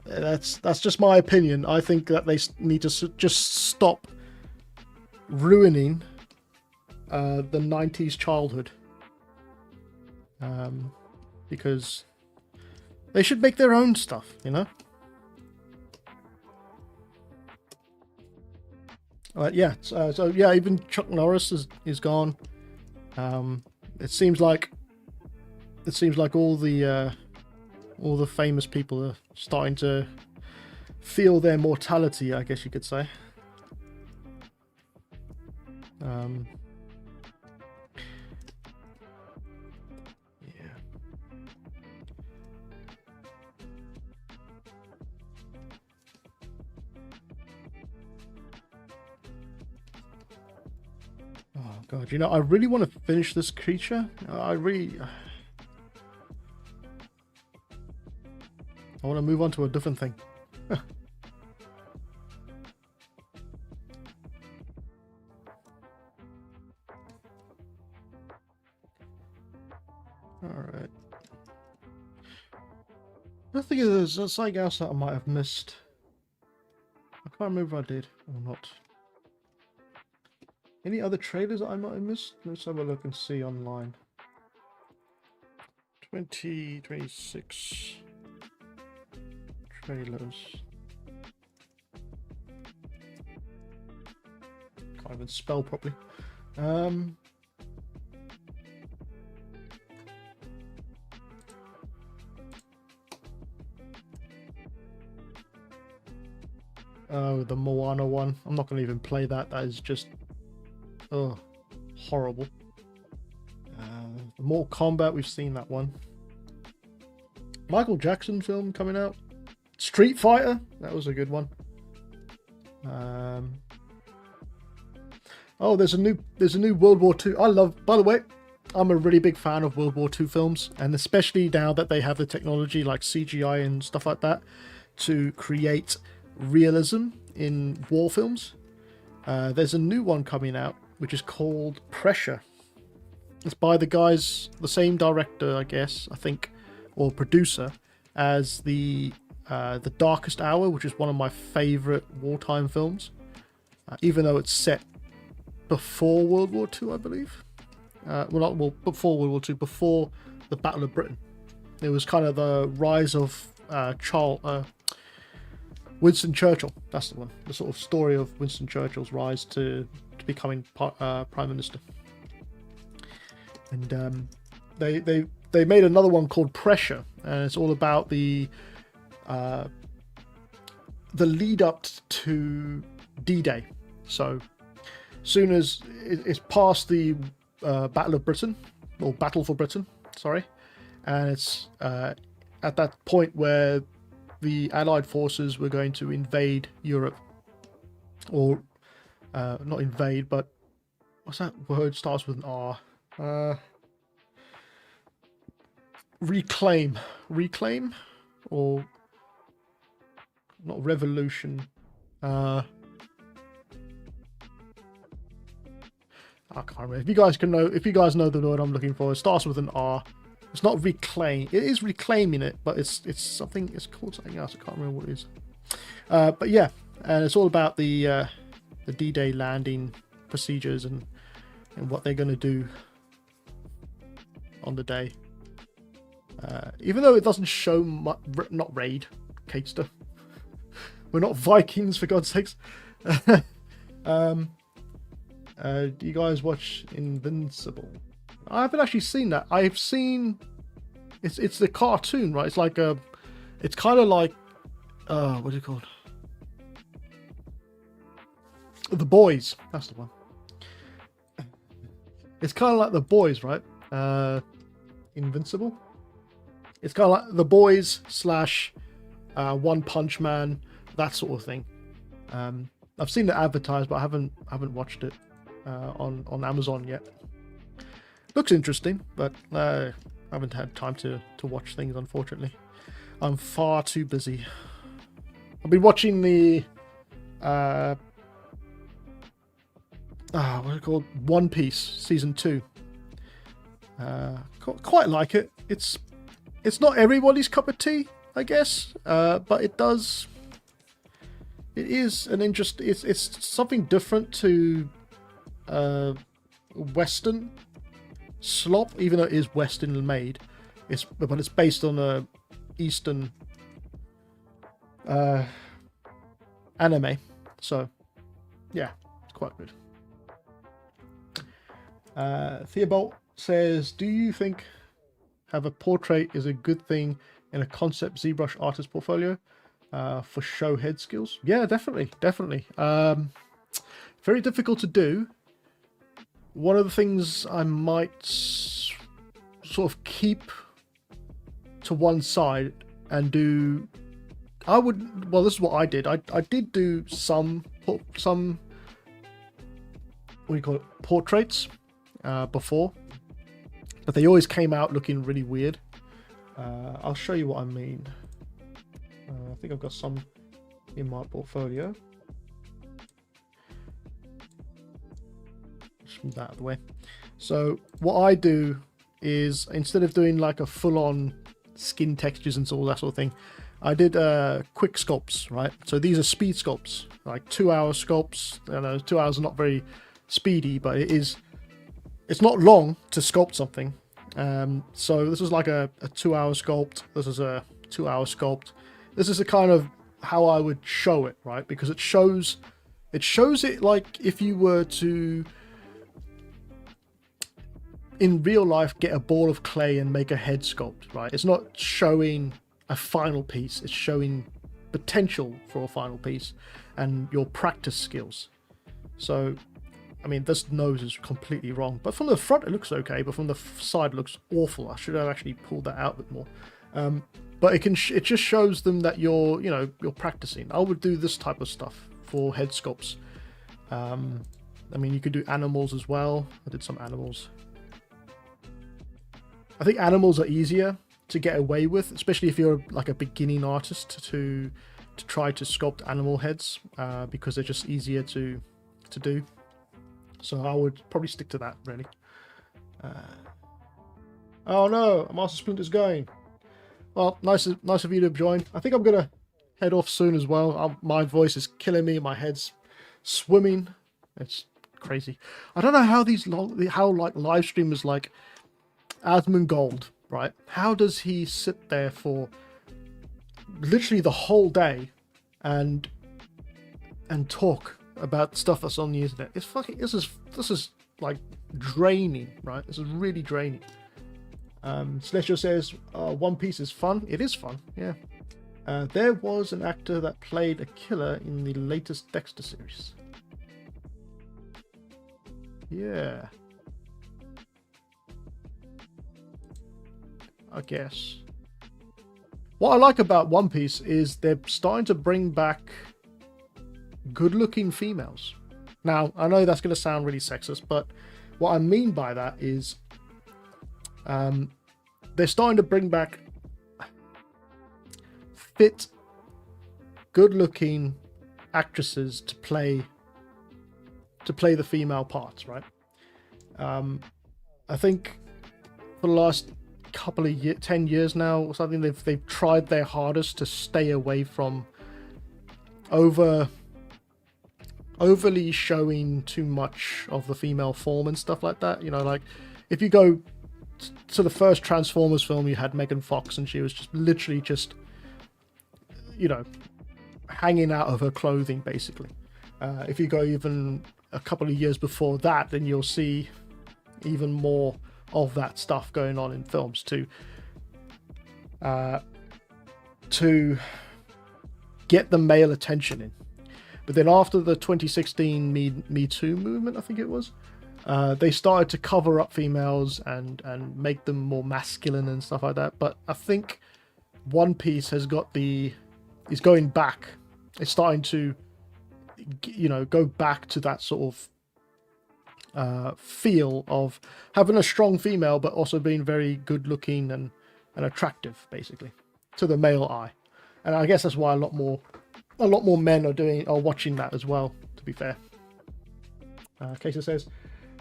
that's just my opinion. I think that they need to just stop ruining the 90s childhood, because they should make their own stuff, yeah. So yeah, even Chuck Norris is gone. It seems like all the famous people are starting to feel their mortality, I guess you could say. Yeah. Oh god, I really want to finish this creature. I want to move on to a different thing. Alright. I think there's something else that I might have missed. I can't remember if I did or not. Any other trailers that I might have missed? Let's have a look and see online. 2026 trailers. Can't even spell properly. Oh, the Moana one. I'm not going to even play that. That is just... oh, horrible. Mortal Kombat, we've seen that one. Michael Jackson film coming out. Street Fighter, that was a good one. Oh, there's a new World War II. By the way, I'm a really big fan of World War II films, and especially now that they have the technology like CGI and stuff like that to create realism in war films. There's a new one coming out which is called Pressure. It's by the same director, I guess, I think, or producer as the Darkest Hour, which is one of my favorite wartime films, even though it's set before World War II, I believe. Before World War II, before the Battle of Britain. It was kind of the rise of Winston Churchill. That's the one. The sort of story of Winston Churchill's rise to becoming Prime Minister. And they made another one called Pressure, and it's all about the lead up to D-Day. So soon as it's past the Battle of Britain, or Battle for Britain, sorry, and it's at that point where the Allied forces were going to invade Europe, or not invade, but what's that word? Starts with an R. Reclaim, or not revolution. I can't remember. If you guys know the word I'm looking for, it starts with an R. It's not reclaim. It is reclaiming it, but it's something. It's called something else. I can't remember what it is. But yeah, and it's all about the D-Day landing procedures and what they're going to do on the day. Even though it doesn't show not raid, Catester. We're not Vikings, for God's sakes. Do you guys watch Invincible? I haven't actually seen that. I've seen it's the cartoon, right? It's like it's kind of like what's it called? The Boys. That's the one. It's kind of like The Boys, right? Invincible. It's kind of like The Boys / One Punch Man, that sort of thing. I've seen it advertised, but I haven't watched it on Amazon yet. Looks interesting, but I haven't had time to watch things, unfortunately. I'm far too busy. I've been watching the what's it called? One Piece Season 2. Quite like it. It's not everybody's cup of tea, I guess, but it is an interest. It's something different to Western slop, even though it is Western made. But it's based on a Eastern anime, so yeah, it's quite good. Theobald says, do you think have a portrait is a good thing in a concept ZBrush artist portfolio for show head skills? Yeah, definitely. Very difficult to do. One of the things I might sort of keep to one side and do, well, this is what I did. I did do some what do you call it, portraits before, but they always came out looking really weird. I'll show you what I mean. I think I've got some in my portfolio. Just move that out of the way. So what I do is, instead of doing like a full-on skin textures and all that sort of thing, I did quick sculpts, right? So these are speed sculpts, like 2-hour sculpts. I know 2 hours are not very speedy, but it's not long to sculpt something. So this is like a 2-hour sculpt. This is a 2-hour sculpt. This is a kind of how I would show it, right? Because it shows it like if you were to, in real life, get a ball of clay and make a head sculpt, right? It's not showing a final piece. It's showing potential for a final piece and your practice skills. So, I mean, this nose is completely wrong, but from the front it looks okay, but from the side it looks awful. I should have actually pulled that out a bit more. But it just shows them that you're practicing. I would do this type of stuff for head sculpts. I mean, you could do animals as well. I did some animals. I think animals are easier to get away with, especially if you're like a beginning artist, to try to sculpt animal heads, because they're just easier to do. So I would probably stick to that, really. Oh no, Master Splinter's going. Well, nice of you to join. I think I'm gonna head off soon as well. My voice is killing me. My head's swimming. It's crazy. I don't know how like live streamers like Asmongold, right? How does he sit there for literally the whole day and talk about stuff that's on the internet? It's fucking. This is like draining, right? This is really draining. Celestial says, One Piece is fun. It is fun, yeah. There was an actor that played a killer in the latest Dexter series. yeah, I guess. What I like about One Piece is they're starting to bring back good-looking females. Now, I know that's going to sound really sexist, but what I mean by that is they're starting to bring back fit, good-looking actresses to play the female parts, right? I think for the last couple of 10 years now or something, they've tried their hardest to stay away from overly showing too much of the female form and stuff like that. You know, like if you go to the first Transformers film, you had Megan Fox and she was just literally just, you know, hanging out of her clothing basically. If you go even a couple of years before that, then you'll see even more of that stuff going on in films to get the male attention in. But then after the 2016 Me Too movement, I think it was, they started to cover up females and make them more masculine and stuff like that. But I think One Piece is going back. It's starting to, you know, go back to that sort of feel of having a strong female, but also being very good looking and attractive, basically, to the male eye. And I guess that's why a lot more men are watching that as well, to be fair. Kesa says,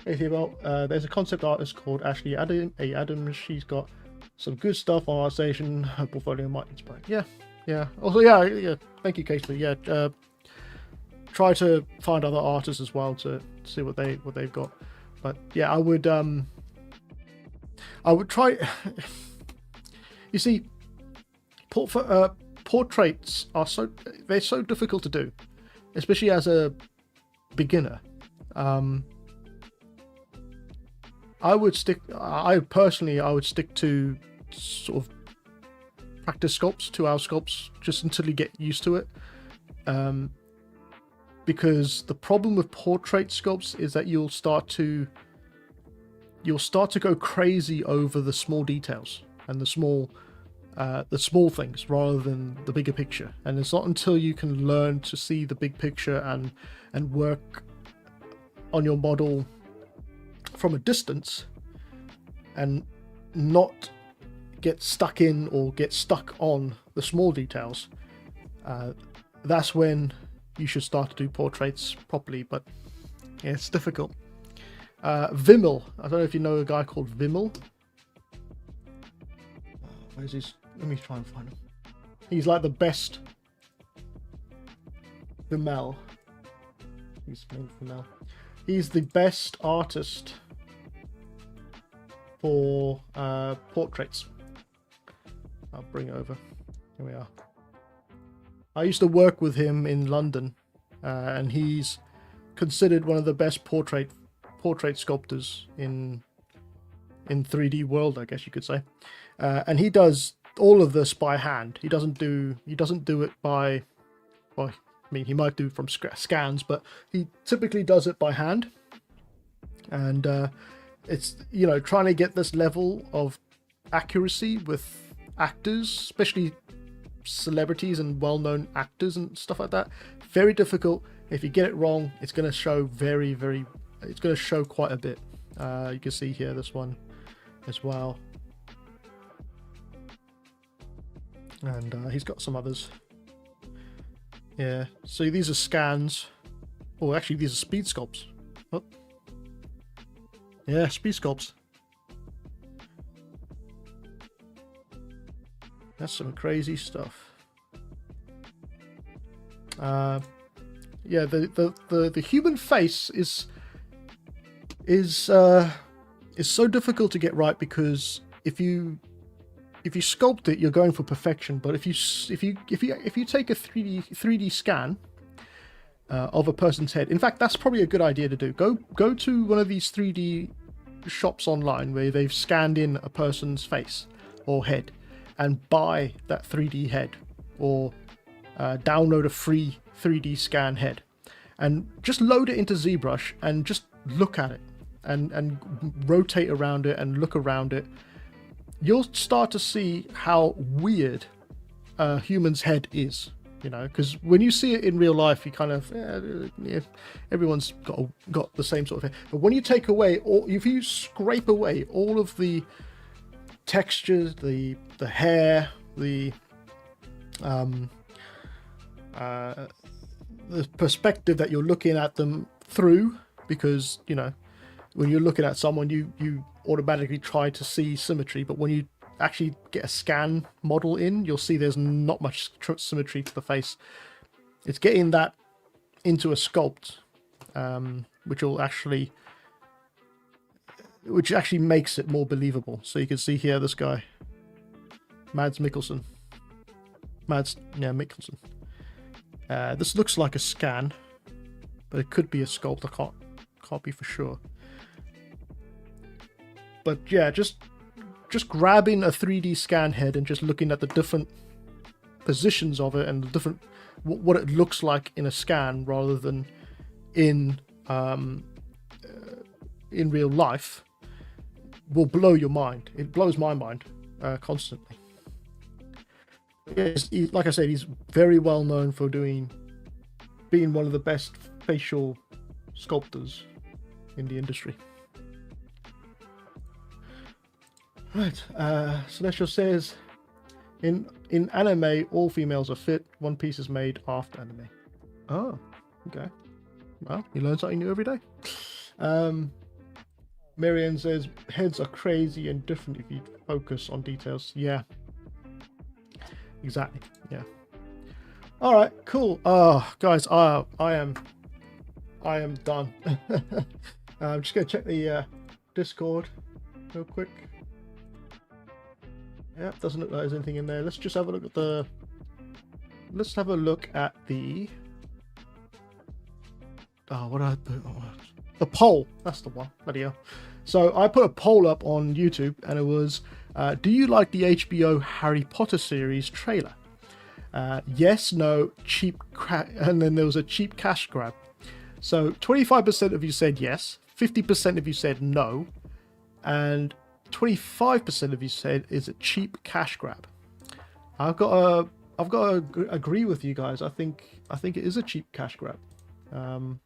hey Theo, there's a concept artist called Ashley Adams. She's got some good stuff on ArtStation. Her portfolio might inspire. Yeah. Also, yeah. Thank you, Kesa. Yeah. Try to find other artists as well to see what they've got. But yeah, I would try. You see, portraits are so difficult to do, especially as a beginner. I would stick to sort of practice sculpts, 2-hour sculpts, just until you get used to it. Because the problem with portrait sculpts is that you'll start to go crazy over the small details and the small things rather than the bigger picture. And it's not until you can learn to see the big picture and work on your model from a distance and not get stuck in or get stuck on the small details, that's when you should start to do portraits properly. But yeah, it's difficult. Vimmel, I don't know if you know a guy called Vimmel. Where's his? Let me try and find him. He's like the best. Vimmel. He's named Vimmel. He's the best artist for portraits. I'll bring it over. Here we are. I used to work with him in London, and he's considered one of the best portrait sculptors in 3D world, I guess you could say. And he does all of this by hand. He doesn't do it by, well, I mean, he might do from scans, but he typically does it by hand. And it's, you know, trying to get this level of accuracy with actors, especially celebrities and well-known actors and stuff like that, very difficult. If you get it wrong, it's going to show it's going to show quite a bit. You can see here this one as well, and he's got some others. Yeah, so these are scans. Oh, actually these are speed sculpts. Oh. Yeah, speed sculpts. That's some crazy stuff. Yeah, the human face is so difficult to get right, because if you sculpt it, you're going for perfection. But if you take a 3D scan of a person's head, in fact, that's probably a good idea to do. Go to one of these 3D shops online where they've scanned in a person's face or head, and buy that 3D head, or download a free 3D scan head, and just load it into ZBrush and just look at it. and rotate around it and look around it, you'll start to see how weird a human's head is. Because when you see it in real life, you kind of, everyone's got the same sort of head. But when you take away, if you scrape away all of the textures, the hair, the perspective that you're looking at them through, because when you're looking at someone, you automatically try to see symmetry, but when you actually get a scan model in, you'll see there's not much symmetry to the face. It's getting that into a sculpt, which actually makes it more believable. So you can see here this guy, Mikkelsen. This looks like a scan, but it could be a sculpt. I can't be for sure. But yeah, just grabbing a 3D scan head and just looking at the different positions of it and the different what it looks like in a scan rather than in real life will blow your mind. It blows my mind constantly. Like I said, he's very well known for being one of the best facial sculptors in the industry. Right, Celestial says, in anime, all females are fit. One Piece is made after anime. Oh, okay. Well, you learn something new every day. Marianne says, heads are crazy and different if you focus on details. Yeah. Exactly, yeah. Alright, cool. Guys, I am done. I'm just going to check the Discord real quick. Yeah, doesn't look like there's anything in there. Let's just have a look at the... Let's have a look at the... Oh, what did I put? Oh, the poll. That's the one. Bloody hell. So I put a poll up on YouTube, and it was, do you like the HBO Harry Potter series trailer? Yes, no, cheap and then there was a cheap cash grab. So 25% of you said yes, 50% of you said no, and 25% of you said is a cheap cash grab. I've got to agree with you guys. I think it is a cheap cash grab, and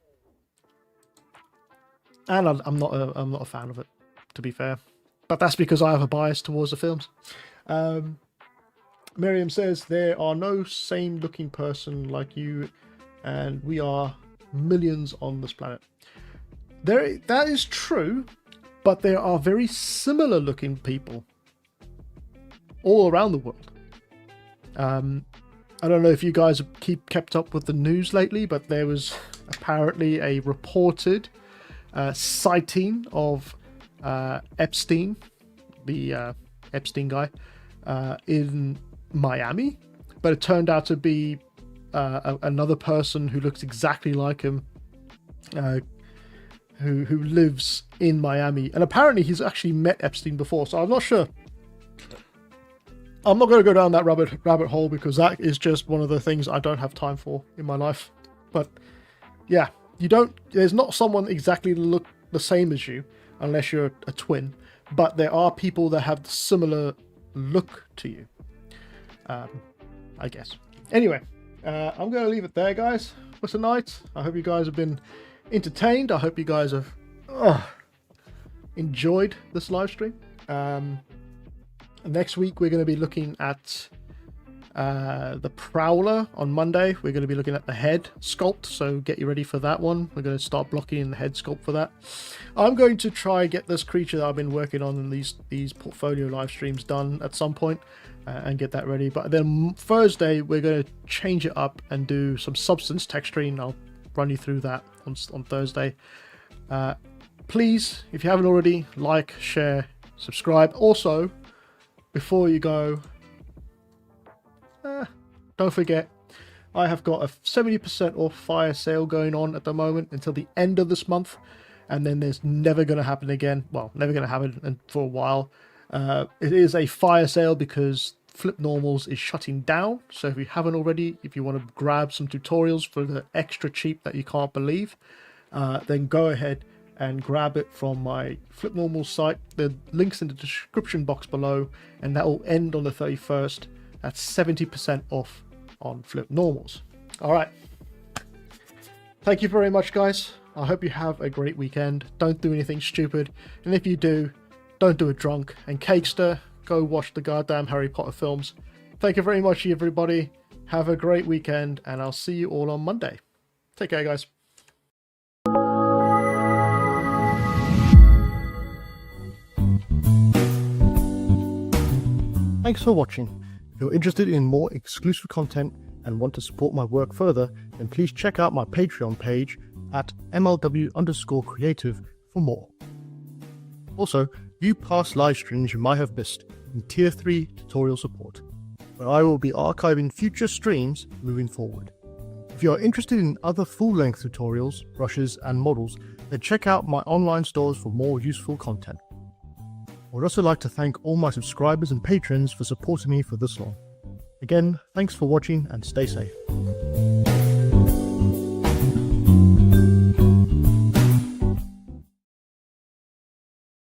I'm not a fan of it, to be fair. But that's because I have a bias towards the films. Miriam says there are no same looking person like you, and we are millions on this planet. That is true. But there are very similar looking people all around the world. I don't know if you guys have kept up with the news lately, but there was apparently a reported sighting of Epstein, the Epstein guy, in Miami. But it turned out to be another person who looks exactly like him, who lives in Miami, and apparently he's actually met Epstein before, so I'm not sure. I'm not going to go down that rabbit hole because that is just one of the things I don't have time for in my life. But yeah, there's not someone exactly look the same as you unless you're a twin, but there are people that have similar look to you, I guess. Anyway, I'm going to leave it there, guys, for tonight. I hope you guys have been entertained. I hope you guys have enjoyed this live stream. Next week we're going to be looking at the Prowler on Monday. We're going to be looking at the head sculpt, so get you ready for that one. We're going to start blocking the head sculpt for that. I'm going to try get this creature that I've been working on in these portfolio live streams done at some point, and get that ready. But then Thursday we're going to change it up and do some substance texturing. I'll run you through that on Thursday. Please, if you haven't already, like, share, subscribe. Also, before you go, don't forget, I have got a 70% off fire sale going on at the moment until the end of this month, and then there's never going to happen again. Well, never going to happen for a while. It is a fire sale because Flip Normals is shutting down, so if you haven't already, if you want to grab some tutorials for the extra cheap that you can't believe, then go ahead and grab it from my Flip Normal site. The link's in the description box below, and that will end on the 31st. That's 70% off on Flip Normals. Alright. Thank you very much, guys. I hope you have a great weekend. Don't do anything stupid. And if you do, don't do it drunk. And Cakester, go watch the goddamn Harry Potter films. Thank you very much, everybody. Have a great weekend, and I'll see you all on Monday. Take care, guys. Thanks for watching. If you're interested in more exclusive content and want to support my work further, then please check out my Patreon page at MLW_creative for more. Also, view past live streams you might have missed in Tier 3 tutorial support, where I will be archiving future streams moving forward. If you are interested in other full-length tutorials, brushes and models, then check out my online stores for more useful content. I would also like to thank all my subscribers and patrons for supporting me for this long. Again, thanks for watching and stay safe.